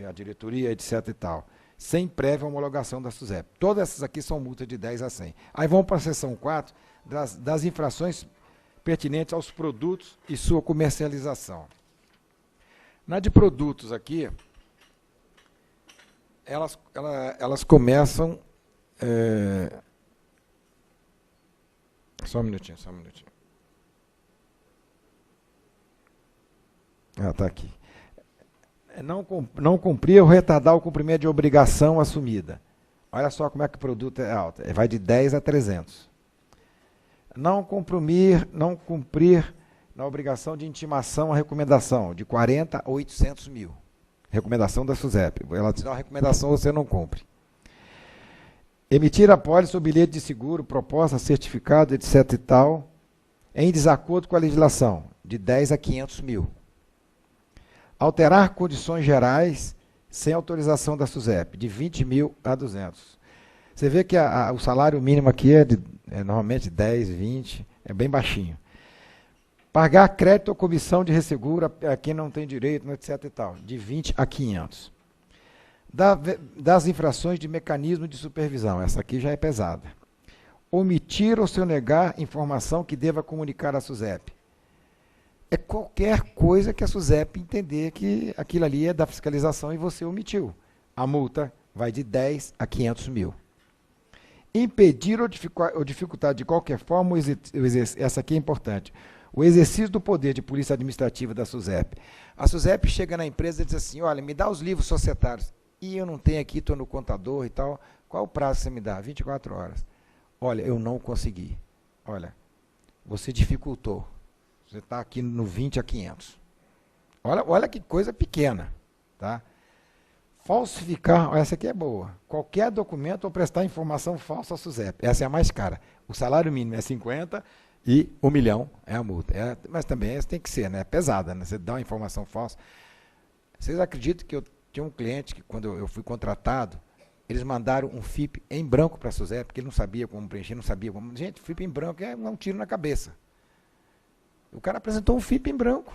a diretoria, etc. e tal, sem prévia homologação da SUSEP. Todas essas aqui são multas de 10 a 100. Aí vamos para a seção 4, das infrações pertinentes aos produtos e sua comercialização. Na de produtos aqui, elas começam... Só um minutinho. Está aqui. Não cumprir ou retardar o cumprimento de obrigação assumida. Olha só como é que o produto é alto. Vai de 10 a 300. Não cumprir na obrigação de intimação ou recomendação, de 40 a 800 mil. Recomendação da SUSEP. Ela te dá uma recomendação, você não cumpre. Emitir apólice ou bilhete de seguro, proposta, certificado, etc. e tal, em desacordo com a legislação, de 10 a 500 mil. Alterar condições gerais sem autorização da SUSEP, de 20 mil a 200. Você vê que o salário mínimo aqui é normalmente 10, 20, é bem baixinho. Pagar crédito ou comissão de resseguro a quem não tem direito, etc. e tal, de 20 a 500. Das infrações de mecanismo de supervisão, essa aqui já é pesada. Omitir ou sonegar informação que deva comunicar à SUSEP. É qualquer coisa que a SUSEP entender que aquilo ali é da fiscalização e você omitiu. A multa vai de 10 a 500 mil. Impedir ou dificultar de qualquer forma, essa aqui é importante, o exercício do poder de polícia administrativa da SUSEP. A SUSEP chega na empresa e diz assim, olha, me dá os livros societários. E eu não tenho aqui, estou no contador e tal. Qual o prazo que você me dá? 24 horas. Olha, eu não consegui. Olha, você dificultou. Você está aqui no 20 a 500. Olha que coisa pequena. Tá? Falsificar, essa aqui é boa. Qualquer documento ou prestar informação falsa à SUSEP. Essa é a mais cara. O salário mínimo é 50 e 1 milhão é a multa. Mas também essa tem que ser, né? É pesada, né? Você dá uma informação falsa. Vocês acreditam que eu Tinha um cliente que, quando eu fui contratado, eles mandaram um FIP em branco para a SUSEP, porque ele não sabia como preencher, não sabia como... Gente, FIP em branco é um tiro na cabeça. O cara apresentou um FIP em branco.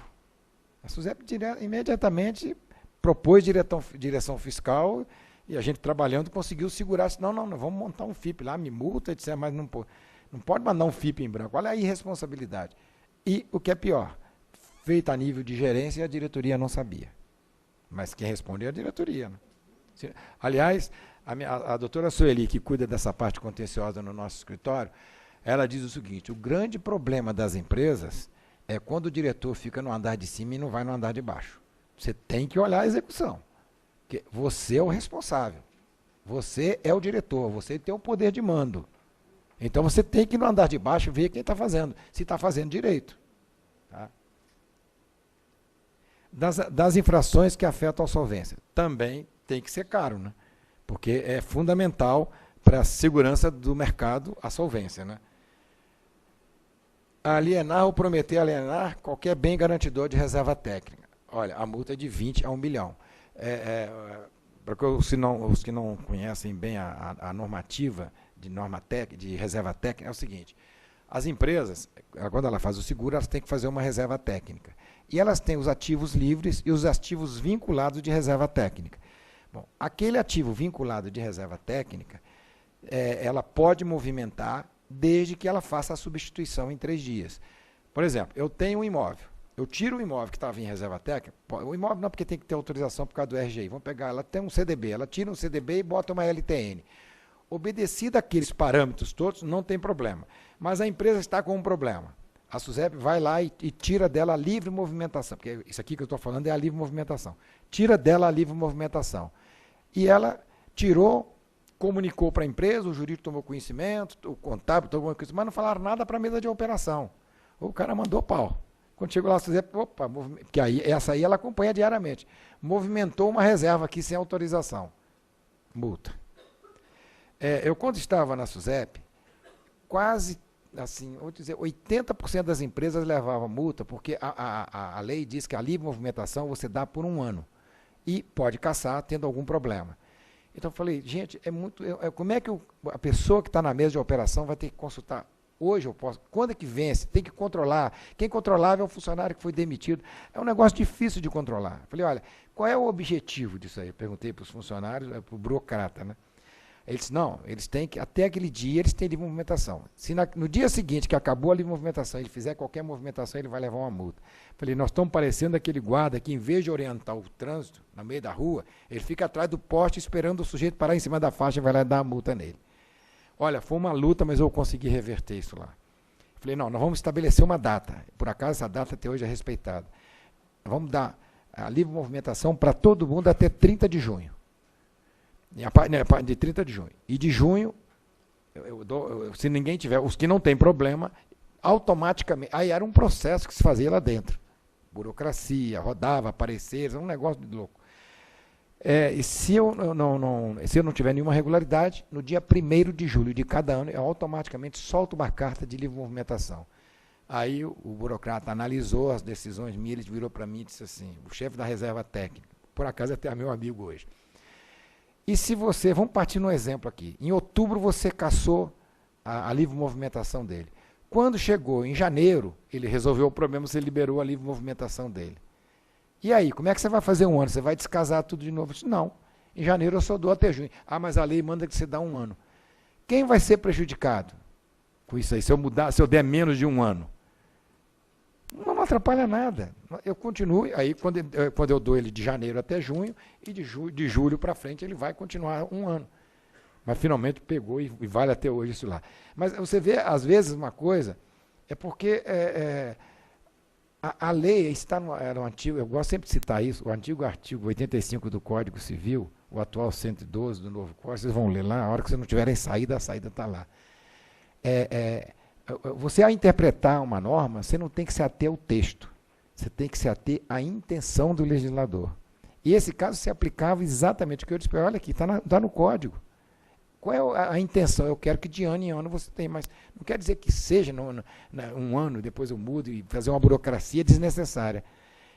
A SUSEP imediatamente propôs direção fiscal e a gente trabalhando conseguiu segurar. Não, vamos montar um FIP lá, me multa, etc. Mas não pode mandar um FIP em branco. Olha a irresponsabilidade. E o que é pior, feito a nível de gerência, a diretoria não sabia. Mas quem responde é a diretoria. Né? Aliás, a doutora Sueli, que cuida dessa parte contenciosa no nosso escritório, ela diz o seguinte: o grande problema das empresas é quando o diretor fica no andar de cima e não vai no andar de baixo. Você tem que olhar a execução. Porque você é o responsável. Você é o diretor, você tem o poder de mando. Então você tem que ir no andar de baixo e ver quem está fazendo, se está fazendo direito. Tá? Das infrações que afetam a solvência, também tem que ser caro, né? Porque é fundamental para a segurança do mercado a solvência. Né? Alienar ou prometer alienar qualquer bem garantidor de reserva técnica. Olha, a multa é de 20 a 1 milhão. Para os que não conhecem bem a normativa de reserva técnica, é o seguinte: as empresas, quando ela faz o seguro, elas têm que fazer uma reserva técnica. E elas têm os ativos livres e os ativos vinculados de reserva técnica. Bom, aquele ativo vinculado de reserva técnica, ela pode movimentar desde que ela faça a substituição em 3 dias. Por exemplo, eu tenho um imóvel, eu tiro o imóvel que estava em reserva técnica, o imóvel não, porque tem que ter autorização por causa do RGI, vamos pegar, ela tem um CDB, ela tira um CDB e bota uma LTN. Obedecido aqueles parâmetros todos, não tem problema. Mas a empresa está com um problema. A SUSEP vai lá e tira dela a livre movimentação, porque isso aqui que eu estou falando é a livre movimentação. Tira dela a livre movimentação. E ela tirou, comunicou para a empresa, o jurídico tomou conhecimento, o contábil tomou conhecimento, mas não falaram nada para a mesa de operação. O cara mandou pau. Quando chegou lá, a SUSEP, opa, porque essa aí ela acompanha diariamente. Movimentou uma reserva aqui sem autorização. Multa. Eu, quando estava na SUSEP, quase, assim, vou dizer, 80% das empresas levavam multa, porque a lei diz que a livre movimentação você dá por 1 ano. E pode caçar tendo algum problema. Então eu falei, gente, como é que a pessoa que está na mesa de operação vai ter que consultar? Hoje eu posso, quando é que vence? Tem que controlar. Quem controlava é o funcionário que foi demitido. É um negócio difícil de controlar. Eu falei, olha, qual é o objetivo disso aí? Eu perguntei para os funcionários, para o burocrata, né? Ele disse, não, eles têm que, até aquele dia, eles têm livre movimentação. Se no dia seguinte, que acabou a livre movimentação, ele fizer qualquer movimentação, ele vai levar uma multa. Falei, nós estamos parecendo aquele guarda que, em vez de orientar o trânsito, no meio da rua, ele fica atrás do poste esperando o sujeito parar em cima da faixa e vai lá dar a multa nele. Olha, foi uma luta, mas eu consegui reverter isso lá. Falei, não, nós vamos estabelecer uma data. Por acaso, essa data até hoje é respeitada. Vamos dar a livre movimentação para todo mundo até 30 de junho. De 30 de junho. E de junho, se ninguém tiver, os que não tem problema, automaticamente. Aí era um processo que se fazia lá dentro. Burocracia, rodava, pareceres, um negócio de louco. E se eu não tiver nenhuma regularidade, no dia 1º de julho de cada ano, eu automaticamente solto uma carta de livre movimentação. Aí o burocrata analisou as decisões minhas, ele virou para mim e disse assim, o chefe da reserva técnica, por acaso é até meu amigo hoje. E se você, vamos partir no exemplo aqui, em outubro você cassou a livre movimentação dele. Quando chegou em janeiro, ele resolveu o problema, você liberou a livre movimentação dele. E aí, como é que você vai fazer 1 ano? Você vai descasar tudo de novo? Eu disse, não, em janeiro eu só dou até junho. Ah, mas a lei manda que você dá 1 ano. Quem vai ser prejudicado com isso aí, se eu der menos de 1 ano? Não atrapalha nada. Eu continuo, aí quando eu dou ele de janeiro até junho, e de julho para frente ele vai continuar 1 ano. Mas finalmente pegou e vale até hoje isso lá. Mas você vê, às vezes, uma coisa, é porque a lei está no antigo, eu gosto sempre de citar isso, o antigo artigo 85 do Código Civil, o atual 112 do novo Código, vocês vão ler lá, a hora que vocês não tiverem saída, a saída está lá. Você, ao interpretar uma norma, você não tem que se ater ao texto, você tem que se ater à intenção do legislador. E esse caso se aplicava exatamente o que eu disse, olha aqui, está no código. Qual é a intenção? Eu quero que de ano em ano você tenha, mas não quer dizer que seja 1 ano, depois eu mudo e fazer uma burocracia desnecessária.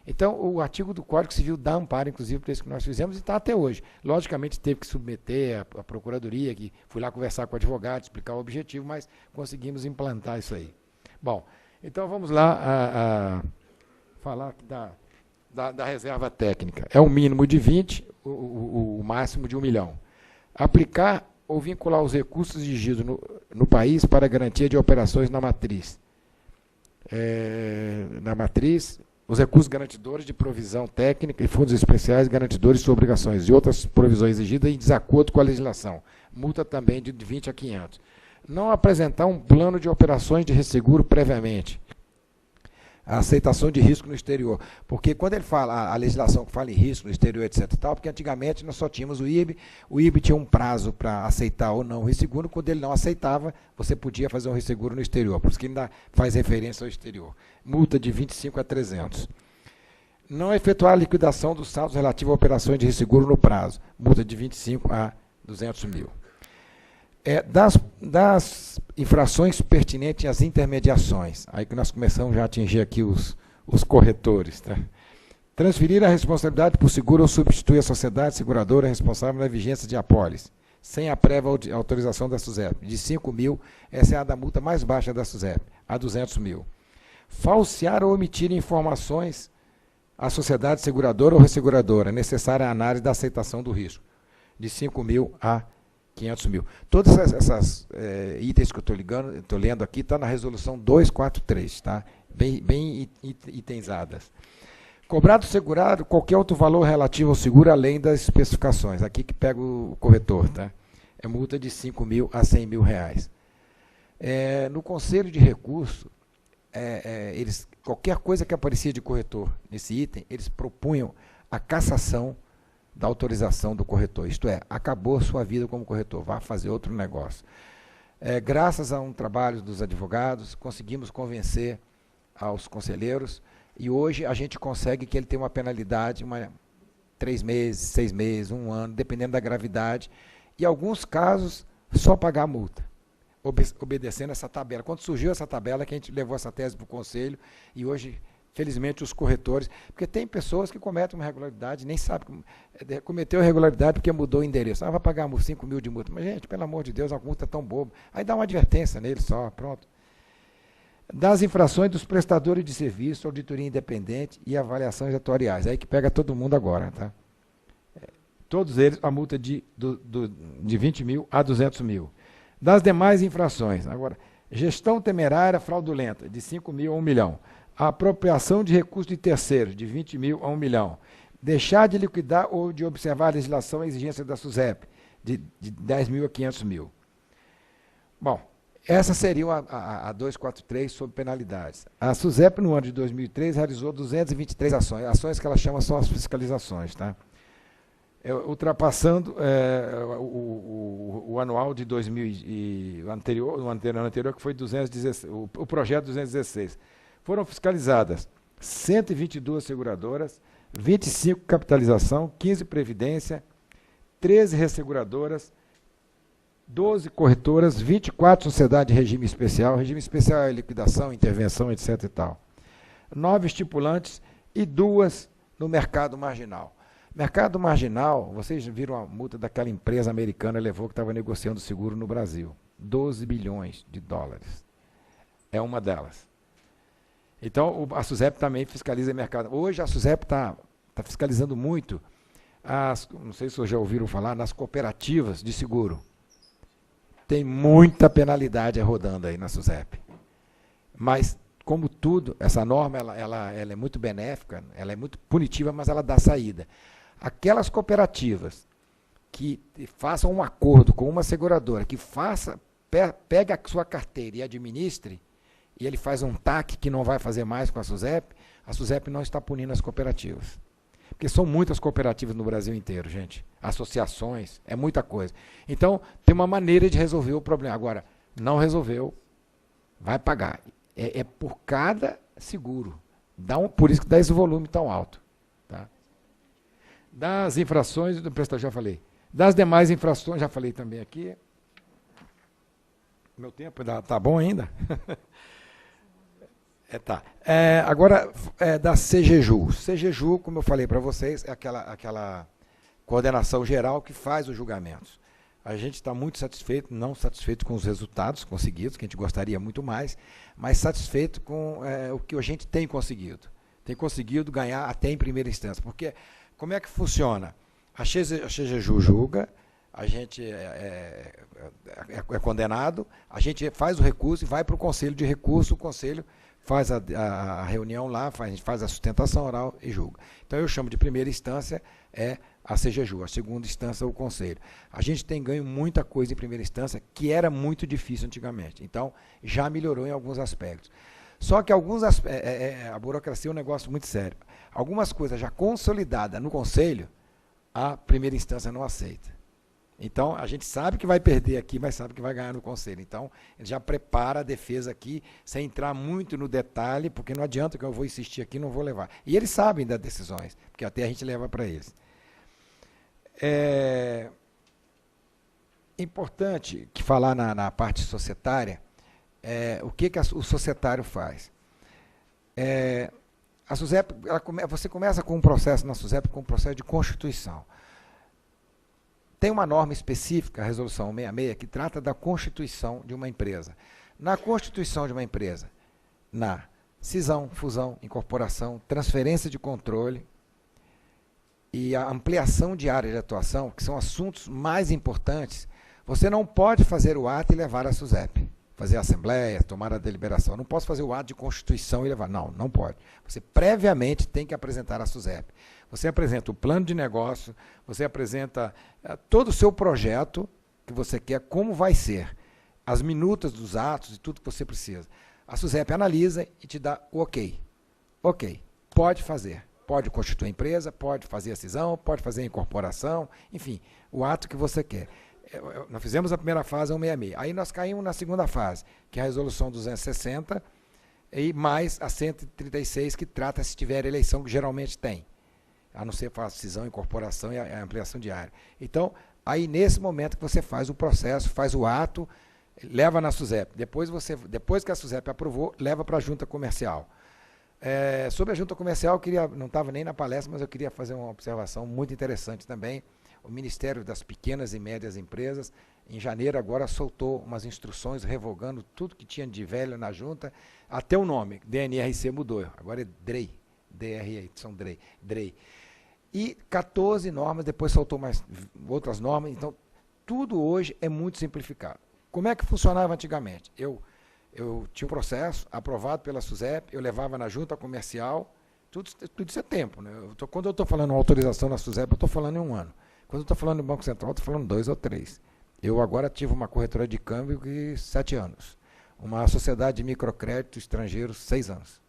Então, o artigo do Código Civil dá amparo, inclusive, para isso que nós fizemos, e está até hoje. Logicamente, teve que submeter a Procuradoria, que fui lá conversar com o advogado, explicar o objetivo, mas conseguimos implantar isso aí. Bom, então vamos lá falar da reserva técnica. É um mínimo de 20, o máximo de 1 milhão. Aplicar ou vincular os recursos exigidos no país para garantia de operações na matriz. Os recursos garantidores de provisão técnica e fundos especiais garantidores de obrigações e outras provisões exigidas em desacordo com a legislação. Multa também de 20 a 500. Não apresentar um plano de operações de resseguro previamente. A aceitação de risco no exterior. Porque quando ele fala, a legislação que fala em risco no exterior, etc. e tal, porque antigamente nós só tínhamos o IB tinha um prazo para aceitar ou não o resseguro, quando ele não aceitava, você podia fazer um resseguro no exterior, por isso que ainda faz referência ao exterior. Multa de 25 a 300. Não efetuar a liquidação dos saldos relativos a operações de resseguro no prazo. Multa de 25 a 200 mil. Das infrações pertinentes às intermediações, aí que nós começamos já a atingir aqui os corretores. Tá? Transferir a responsabilidade por seguro ou substituir a sociedade seguradora responsável na vigência de apólice, sem a prévia autorização da SUSEP. De 5 mil, essa é a da multa mais baixa da SUSEP, a 200 mil. Falsear ou omitir informações à sociedade seguradora ou resseguradora, necessária à análise da aceitação do risco, de 5 mil a 500 mil. Todos esses itens que eu estou lendo aqui, está na resolução 243, tá? Bem itenzadas. Cobrar do segurado qualquer outro valor relativo ao seguro, além das especificações. Aqui que pega o corretor, tá? É multa de 5 mil a 100 mil reais. No Conselho de Recurso, qualquer coisa que aparecia de corretor nesse item, eles propunham a cassação da autorização do corretor, isto é, acabou sua vida como corretor, vá fazer outro negócio. Graças a um trabalho dos advogados, conseguimos convencer aos conselheiros, e hoje a gente consegue que ele tenha uma penalidade, 3 meses, 6 meses, 1 ano, dependendo da gravidade, e em alguns casos, só pagar a multa, obedecendo essa tabela. Quando surgiu essa tabela, que a gente levou essa tese para o conselho, e hoje, felizmente, os corretores, porque tem pessoas que cometem uma irregularidade, nem sabem, cometeu irregularidade porque mudou o endereço. Vai pagar 5 mil de multa. Mas, gente, pelo amor de Deus, a multa é tão boba. Aí dá uma advertência nele só, pronto. Das infrações dos prestadores de serviço, auditoria independente e avaliações atuariais. Aí que pega todo mundo agora, tá? Todos eles, a multa de 20 mil a 200 mil. Das demais infrações, agora, gestão temerária fraudulenta, de 5 mil a 1 milhão. A apropriação de recursos de terceiros, de 20 mil a 1 milhão. Deixar de liquidar ou de observar a legislação e exigência da SUSEP, de 10 mil a 500 mil. Bom, essa seria a 243 sobre penalidades. A SUSEP, no ano de 2003, realizou 223 ações. Ações que ela chama são as fiscalizações, tá? Ultrapassando o anual de 2000 e o anterior, que foi 216, o projeto 216. Foram fiscalizadas 122 seguradoras, 25 capitalização, 15 previdência, 13 resseguradoras, 12 corretoras, 24 sociedades de regime especial é liquidação, intervenção, etc. e tal. 9 estipulantes e 2 no mercado marginal. Mercado marginal, vocês viram a multa daquela empresa americana levou que estava negociando seguro no Brasil. 12 bilhões de dólares. É uma delas. Então, a SUSEP também fiscaliza o mercado. Hoje, a SUSEP está fiscalizando muito, não sei se vocês já ouviram falar, nas cooperativas de seguro. Tem muita penalidade rodando aí na SUSEP. Mas, como tudo, essa norma ela é muito benéfica, ela é muito punitiva, mas ela dá saída. Aquelas cooperativas que façam um acordo com uma seguradora, que pegue a sua carteira e administre, e ele faz um TAC que não vai fazer mais com a SUSEP não está punindo as cooperativas. Porque são muitas cooperativas no Brasil inteiro, gente. Associações, é muita coisa. Então, tem uma maneira de resolver o problema. Agora, não resolveu, vai pagar. É por cada seguro. Por isso que dá esse volume tão alto. Tá? Das infrações, do prestador, já falei. Das demais infrações, já falei também aqui. Meu tempo está bom ainda? Tá. Agora, da CGJU. CGJU, como eu falei para vocês, é aquela coordenação geral que faz os julgamentos. A gente está muito satisfeito, não satisfeito com os resultados conseguidos, que a gente gostaria muito mais, mas satisfeito com o que a gente tem conseguido. Tem conseguido ganhar até em primeira instância. Porque como é que funciona? A CGJU julga, a gente é condenado, a gente faz o recurso e vai para o conselho de recurso, o conselho faz a reunião lá, a gente faz a sustentação oral e julga. Então, eu chamo de primeira instância a CGJU, a segunda instância o conselho. A gente tem ganho muita coisa em primeira instância, que era muito difícil antigamente. Então, já melhorou em alguns aspectos. Só que a burocracia é um negócio muito sério. Algumas coisas já consolidadas no conselho, a primeira instância não aceita. Então, a gente sabe que vai perder aqui, mas sabe que vai ganhar no conselho. Então, ele já prepara a defesa aqui, sem entrar muito no detalhe, porque não adianta que eu vou insistir aqui, não vou levar. E eles sabem das decisões, porque até a gente leva para eles. É importante que falar na parte societária, o que o societário faz. A SUSEP, você começa com um processo na SUSEP, com um processo de constituição. Tem uma norma específica, a Resolução 66, que trata da constituição de uma empresa. Na constituição de uma empresa, na cisão, fusão, incorporação, transferência de controle e a ampliação de área de atuação, que são assuntos mais importantes, você não pode fazer o ato e levar a SUSEP. Fazer a assembleia, tomar a deliberação. Não posso fazer o ato de constituição e levar. Não, não pode. Você previamente tem que apresentar a SUSEP. Você apresenta o plano de negócio, você apresenta todo o seu projeto que você quer, como vai ser, as minutas dos atos e tudo que você precisa. A SUSEP analisa e te dá o ok. Ok, pode fazer. Pode constituir a empresa, pode fazer a cisão, pode fazer a incorporação, enfim, o ato que você quer. Nós fizemos a primeira fase, 166. Aí nós caímos na segunda fase, que é a resolução 260, e mais a 136, que trata se tiver eleição, que geralmente tem. A não ser a cisão, incorporação e a ampliação de área. Então, aí nesse momento que você faz o processo, faz o ato, leva na SUSEP. Depois que a SUSEP aprovou, leva para a junta comercial. Sobre a junta comercial, não estava nem na palestra, mas eu queria fazer uma observação muito interessante também. O Ministério das Pequenas e Médias Empresas, em janeiro agora, soltou umas instruções revogando tudo que tinha de velho na junta, até o nome, DNRC mudou, agora é DREI, DREI. E 14 normas, depois soltou mais outras normas, então tudo hoje é muito simplificado. Como é que funcionava antigamente? Eu tinha um processo aprovado pela SUSEP, eu levava na junta comercial, tudo isso é tempo. Né? Quando eu estou falando uma autorização na SUSEP, eu estou falando em 1 ano. Quando eu estou falando no Banco Central, eu estou falando 2 ou 3. Eu agora tive uma corretora de câmbio de 7 anos. Uma sociedade de microcrédito estrangeiro, 6 anos.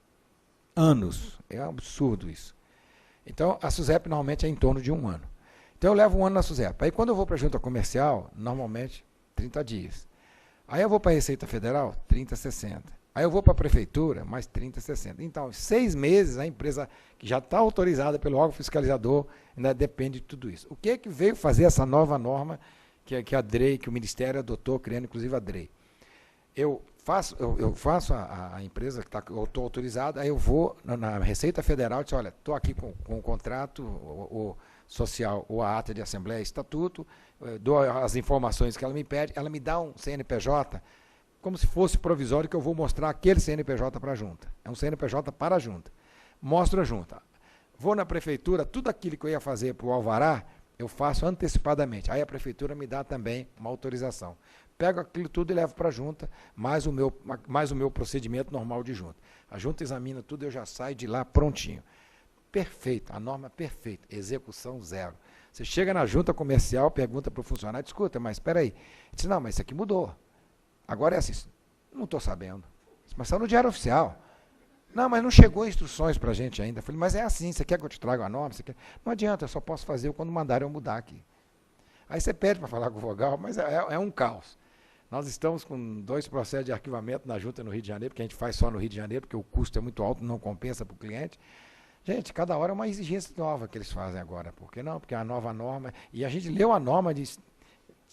É um absurdo isso. Então, a SUSEP normalmente é em torno de 1 ano. Então, eu levo 1 ano na SUSEP. Aí, quando eu vou para a junta comercial, normalmente, 30 dias. Aí, eu vou para a Receita Federal, 30, 60. Aí, eu vou para a Prefeitura, mais 30, 60. Então, 6 meses, a empresa que já está autorizada pelo órgão fiscalizador, ainda depende de tudo isso. O que é que veio fazer essa nova norma que a DREI, que o Ministério adotou, criando inclusive a DREI? Eu faço a empresa que eu estou autorizada, aí eu vou na Receita Federal e digo, olha, estou aqui com o contrato o social, ou a ata de assembleia, estatuto, dou as informações que ela me pede, ela me dá um CNPJ, como se fosse provisório, que eu vou mostrar aquele CNPJ para a junta. É um CNPJ para a junta. Mostro a junta. Vou na prefeitura, tudo aquilo que eu ia fazer para o alvará, eu faço antecipadamente. Aí a prefeitura me dá também uma autorização. Pego aquilo tudo e levo para a junta, mais o meu procedimento normal de junta. A junta examina tudo, eu já saio de lá prontinho. Perfeito, a norma é perfeita, execução zero. Você chega na junta comercial, pergunta para o funcionário, escuta, mas espera aí. Diz, não, mas isso aqui mudou. Agora é assim, não estou sabendo. Mas está no Diário Oficial. Não, mas não chegou instruções para a gente ainda. Eu falei, mas é assim, você quer que eu te traga a norma? Você quer? Não adianta, eu só posso fazer quando mandarem eu mudar aqui. Aí você pede para falar com o vogal, mas é um caos. Nós estamos com 2 processos de arquivamento na junta no Rio de Janeiro, porque a gente faz só no Rio de Janeiro, porque o custo é muito alto, não compensa para o cliente. Gente, cada hora é uma exigência nova que eles fazem agora. Por que não? Porque é a nova norma. E a gente leu a norma de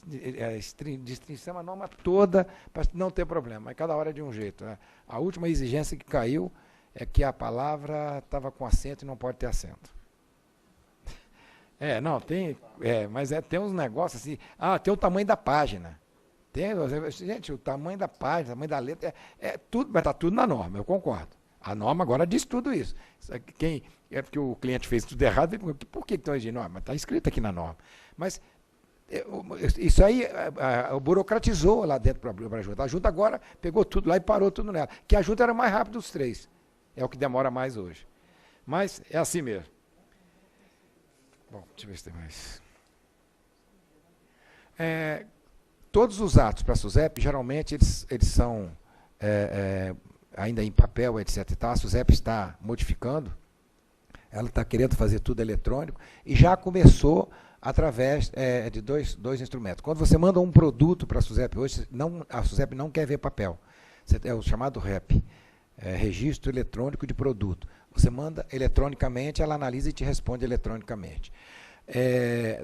destrinchamos a norma toda para não ter problema, mas cada hora é de um jeito. Né? A última exigência que caiu é que a palavra estava com acento e não pode ter acento. Não, tem, mas tem uns negócios assim, tem o tamanho da página. Gente, o tamanho da página, o tamanho da letra, tudo, mas está tudo na norma, eu concordo. A norma agora diz tudo isso. Porque o cliente fez tudo errado, por que estão exigindo? Mas está escrito aqui na norma. Mas isso aí burocratizou lá dentro para a junta. A junta agora pegou tudo lá e parou tudo nela. Que a junta era mais rápida dos três. É o que demora mais hoje. Mas é assim mesmo. Bom, deixa eu ver se tem mais. Todos os atos para a SUSEP, geralmente, eles são ainda em papel, etc. E tal. A SUSEP está modificando, ela está querendo fazer tudo eletrônico, e já começou através de dois instrumentos. Quando você manda um produto para a SUSEP hoje, a SUSEP não quer ver papel. É o chamado REP, Registro Eletrônico de Produto. Você manda eletronicamente, ela analisa e te responde eletronicamente.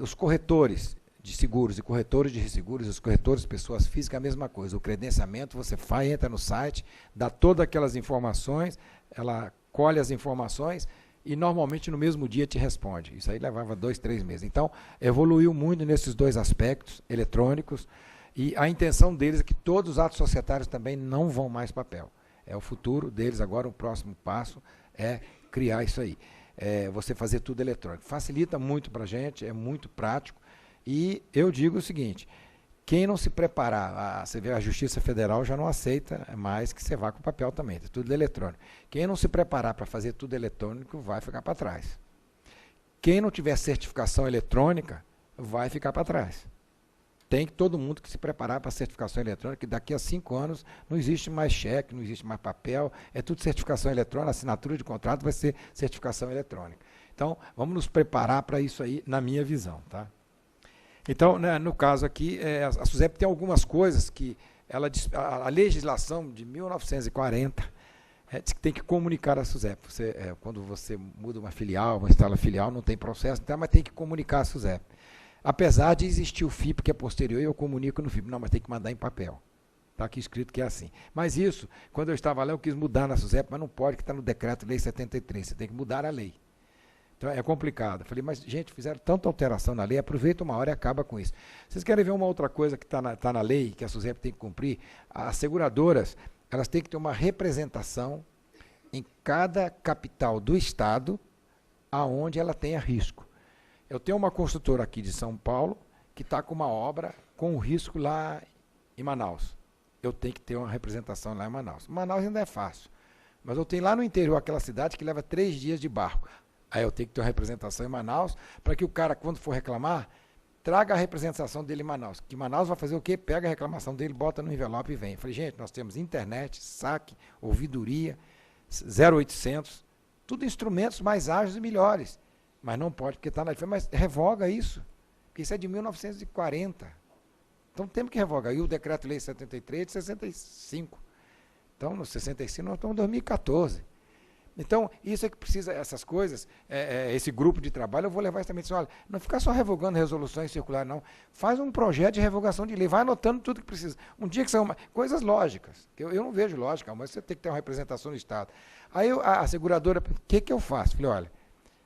Os corretores de seguros e corretores de resseguros, os corretores pessoas físicas, a mesma coisa. O credenciamento, você entra no site, dá todas aquelas informações, ela colhe as informações e normalmente no mesmo dia te responde. Isso aí levava 2, 3 meses. Então, evoluiu muito nesses dois aspectos eletrônicos e a intenção deles é que todos os atos societários também não vão mais papel. É o futuro deles agora, o próximo passo é criar isso aí. Você fazer tudo eletrônico. Facilita muito para a gente, é muito prático. E eu digo o seguinte, quem não se preparar, você vê, a Justiça Federal já não aceita mais que você vá com papel também, é tudo eletrônico. Quem não se preparar para fazer tudo eletrônico vai ficar para trás. Quem não tiver certificação eletrônica vai ficar para trás. Tem que todo mundo que se preparar para a certificação eletrônica, que daqui a 5 anos não existe mais cheque, não existe mais papel, é tudo certificação eletrônica, assinatura de contrato vai ser certificação eletrônica. Então, vamos nos preparar para isso aí, na minha visão, tá? Então, né, no caso aqui, a SUSEP tem algumas coisas que a legislação de 1940 diz que tem que comunicar a SUSEP. Quando você muda uma filial, uma instala filial, não tem processo, mas tem que comunicar a SUSEP. Apesar de existir o FIP, que é posterior, eu comunico no FIP. Não, mas tem que mandar em papel. Está aqui escrito que é assim. Mas isso, quando eu estava lá, eu quis mudar na SUSEP, mas não pode, que está no Decreto-Lei 73. Você tem que mudar a lei. Então é complicado. Eu falei, mas gente, fizeram tanta alteração na lei, aproveita uma hora e acaba com isso. Vocês querem ver uma outra coisa que está na lei, que a SUSEP tem que cumprir? As seguradoras, elas têm que ter uma representação em cada capital do Estado aonde ela tenha risco. Eu tenho uma construtora aqui de São Paulo que está com uma obra com risco lá em Manaus. Eu tenho que ter uma representação lá em Manaus. Manaus ainda é fácil, mas eu tenho lá no interior aquela cidade que leva 3 dias de barco. Aí eu tenho que ter uma representação em Manaus, para que o cara, quando for reclamar, traga a representação dele em Manaus. Que Manaus vai fazer o quê? Pega a reclamação dele, bota no envelope e vem. Eu falei, gente, nós temos internet, saque, ouvidoria, 0800, tudo instrumentos mais ágeis e melhores. Mas não pode, porque está na lei. Mas revoga isso, porque isso é de 1940. Então temos que revogar. E o Decreto-Lei 73 é de 65. Então, no 65, nós estamos em 2014. Então, isso é que precisa, essas coisas, esse grupo de trabalho, eu vou levar isso também, olha, não ficar só revogando resoluções circulares, não. Faz um projeto de revogação de lei, vai anotando tudo que precisa. Um dia que são coisas lógicas, que eu não vejo lógica, mas você tem que ter uma representação do Estado. Aí a seguradora, o que eu faço? Falei, olha,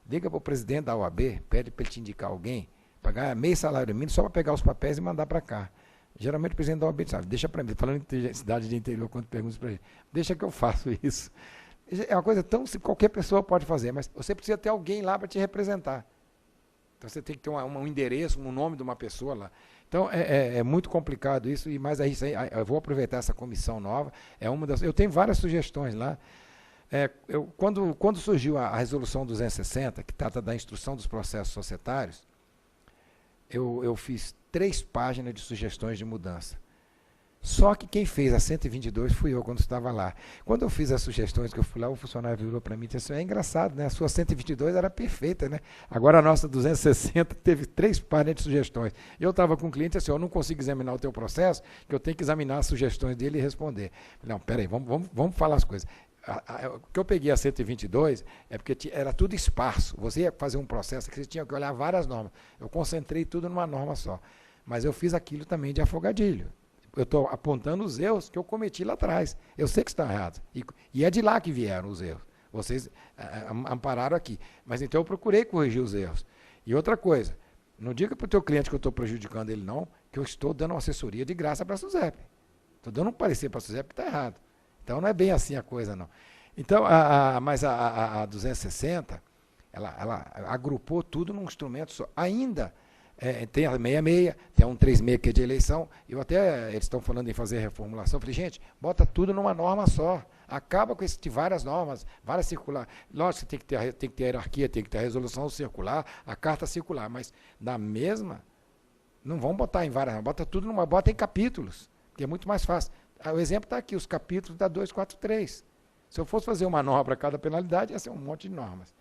liga para o presidente da OAB, pede para ele te indicar alguém, para ganhar meio salário mínimo, só para pegar os papéis e mandar para cá. Geralmente o presidente da OAB sabe, deixa para mim, falando em cidade de interior, quando pergunto para ele, deixa que eu faço isso. É uma coisa tão simples, qualquer pessoa pode fazer, mas você precisa ter alguém lá para te representar. Então você tem que ter um endereço, um nome de uma pessoa lá. Então é muito complicado isso, mas aí eu vou aproveitar essa comissão nova. Eu tenho várias sugestões lá. Quando surgiu a resolução 260, que trata da instrução dos processos societários, eu fiz 3 páginas de sugestões de mudança. Só que quem fez a 122 fui eu, quando estava lá. Quando eu fiz as sugestões que eu fui lá, o funcionário virou para mim e disse assim, é engraçado, né? A sua 122 era perfeita, né? Agora a nossa 260 teve 3 páginas de sugestões. Eu estava com o cliente assim, eu não consigo examinar o teu processo, que eu tenho que examinar as sugestões dele e responder. Falei, não, peraí, vamos falar as coisas. O que eu peguei a 122 é porque era tudo esparso. Você ia fazer um processo que você tinha que olhar várias normas. Eu concentrei tudo numa norma só. mas eu fiz aquilo também de afogadilho. Eu estou apontando os erros que eu cometi lá atrás. Eu sei que estão errados. E é de lá que vieram os erros. Vocês ampararam aqui. Mas então eu procurei corrigir os erros. E outra coisa, não diga para o teu cliente que eu estou prejudicando ele, não, que eu estou dando uma assessoria de graça para a SUSEP. Estou dando um parecer para a SUSEP que está errado. Então não é bem assim a coisa, não. Então, mas a 260, ela agrupou tudo num instrumento só. Ainda tem a 66, tem a 136 que é de eleição. Eles estão falando em fazer reformulação. Eu falei, gente, bota tudo numa norma só. Acaba com esse de várias normas, várias circulares. Lógico que tem que ter hierarquia, tem que ter a resolução circular, a carta circular, mas na mesma, não vão botar em várias, bota tudo bota em capítulos, que é muito mais fácil. O exemplo está aqui, os capítulos da 243. Se eu fosse fazer uma norma para cada penalidade, ia ser um monte de normas.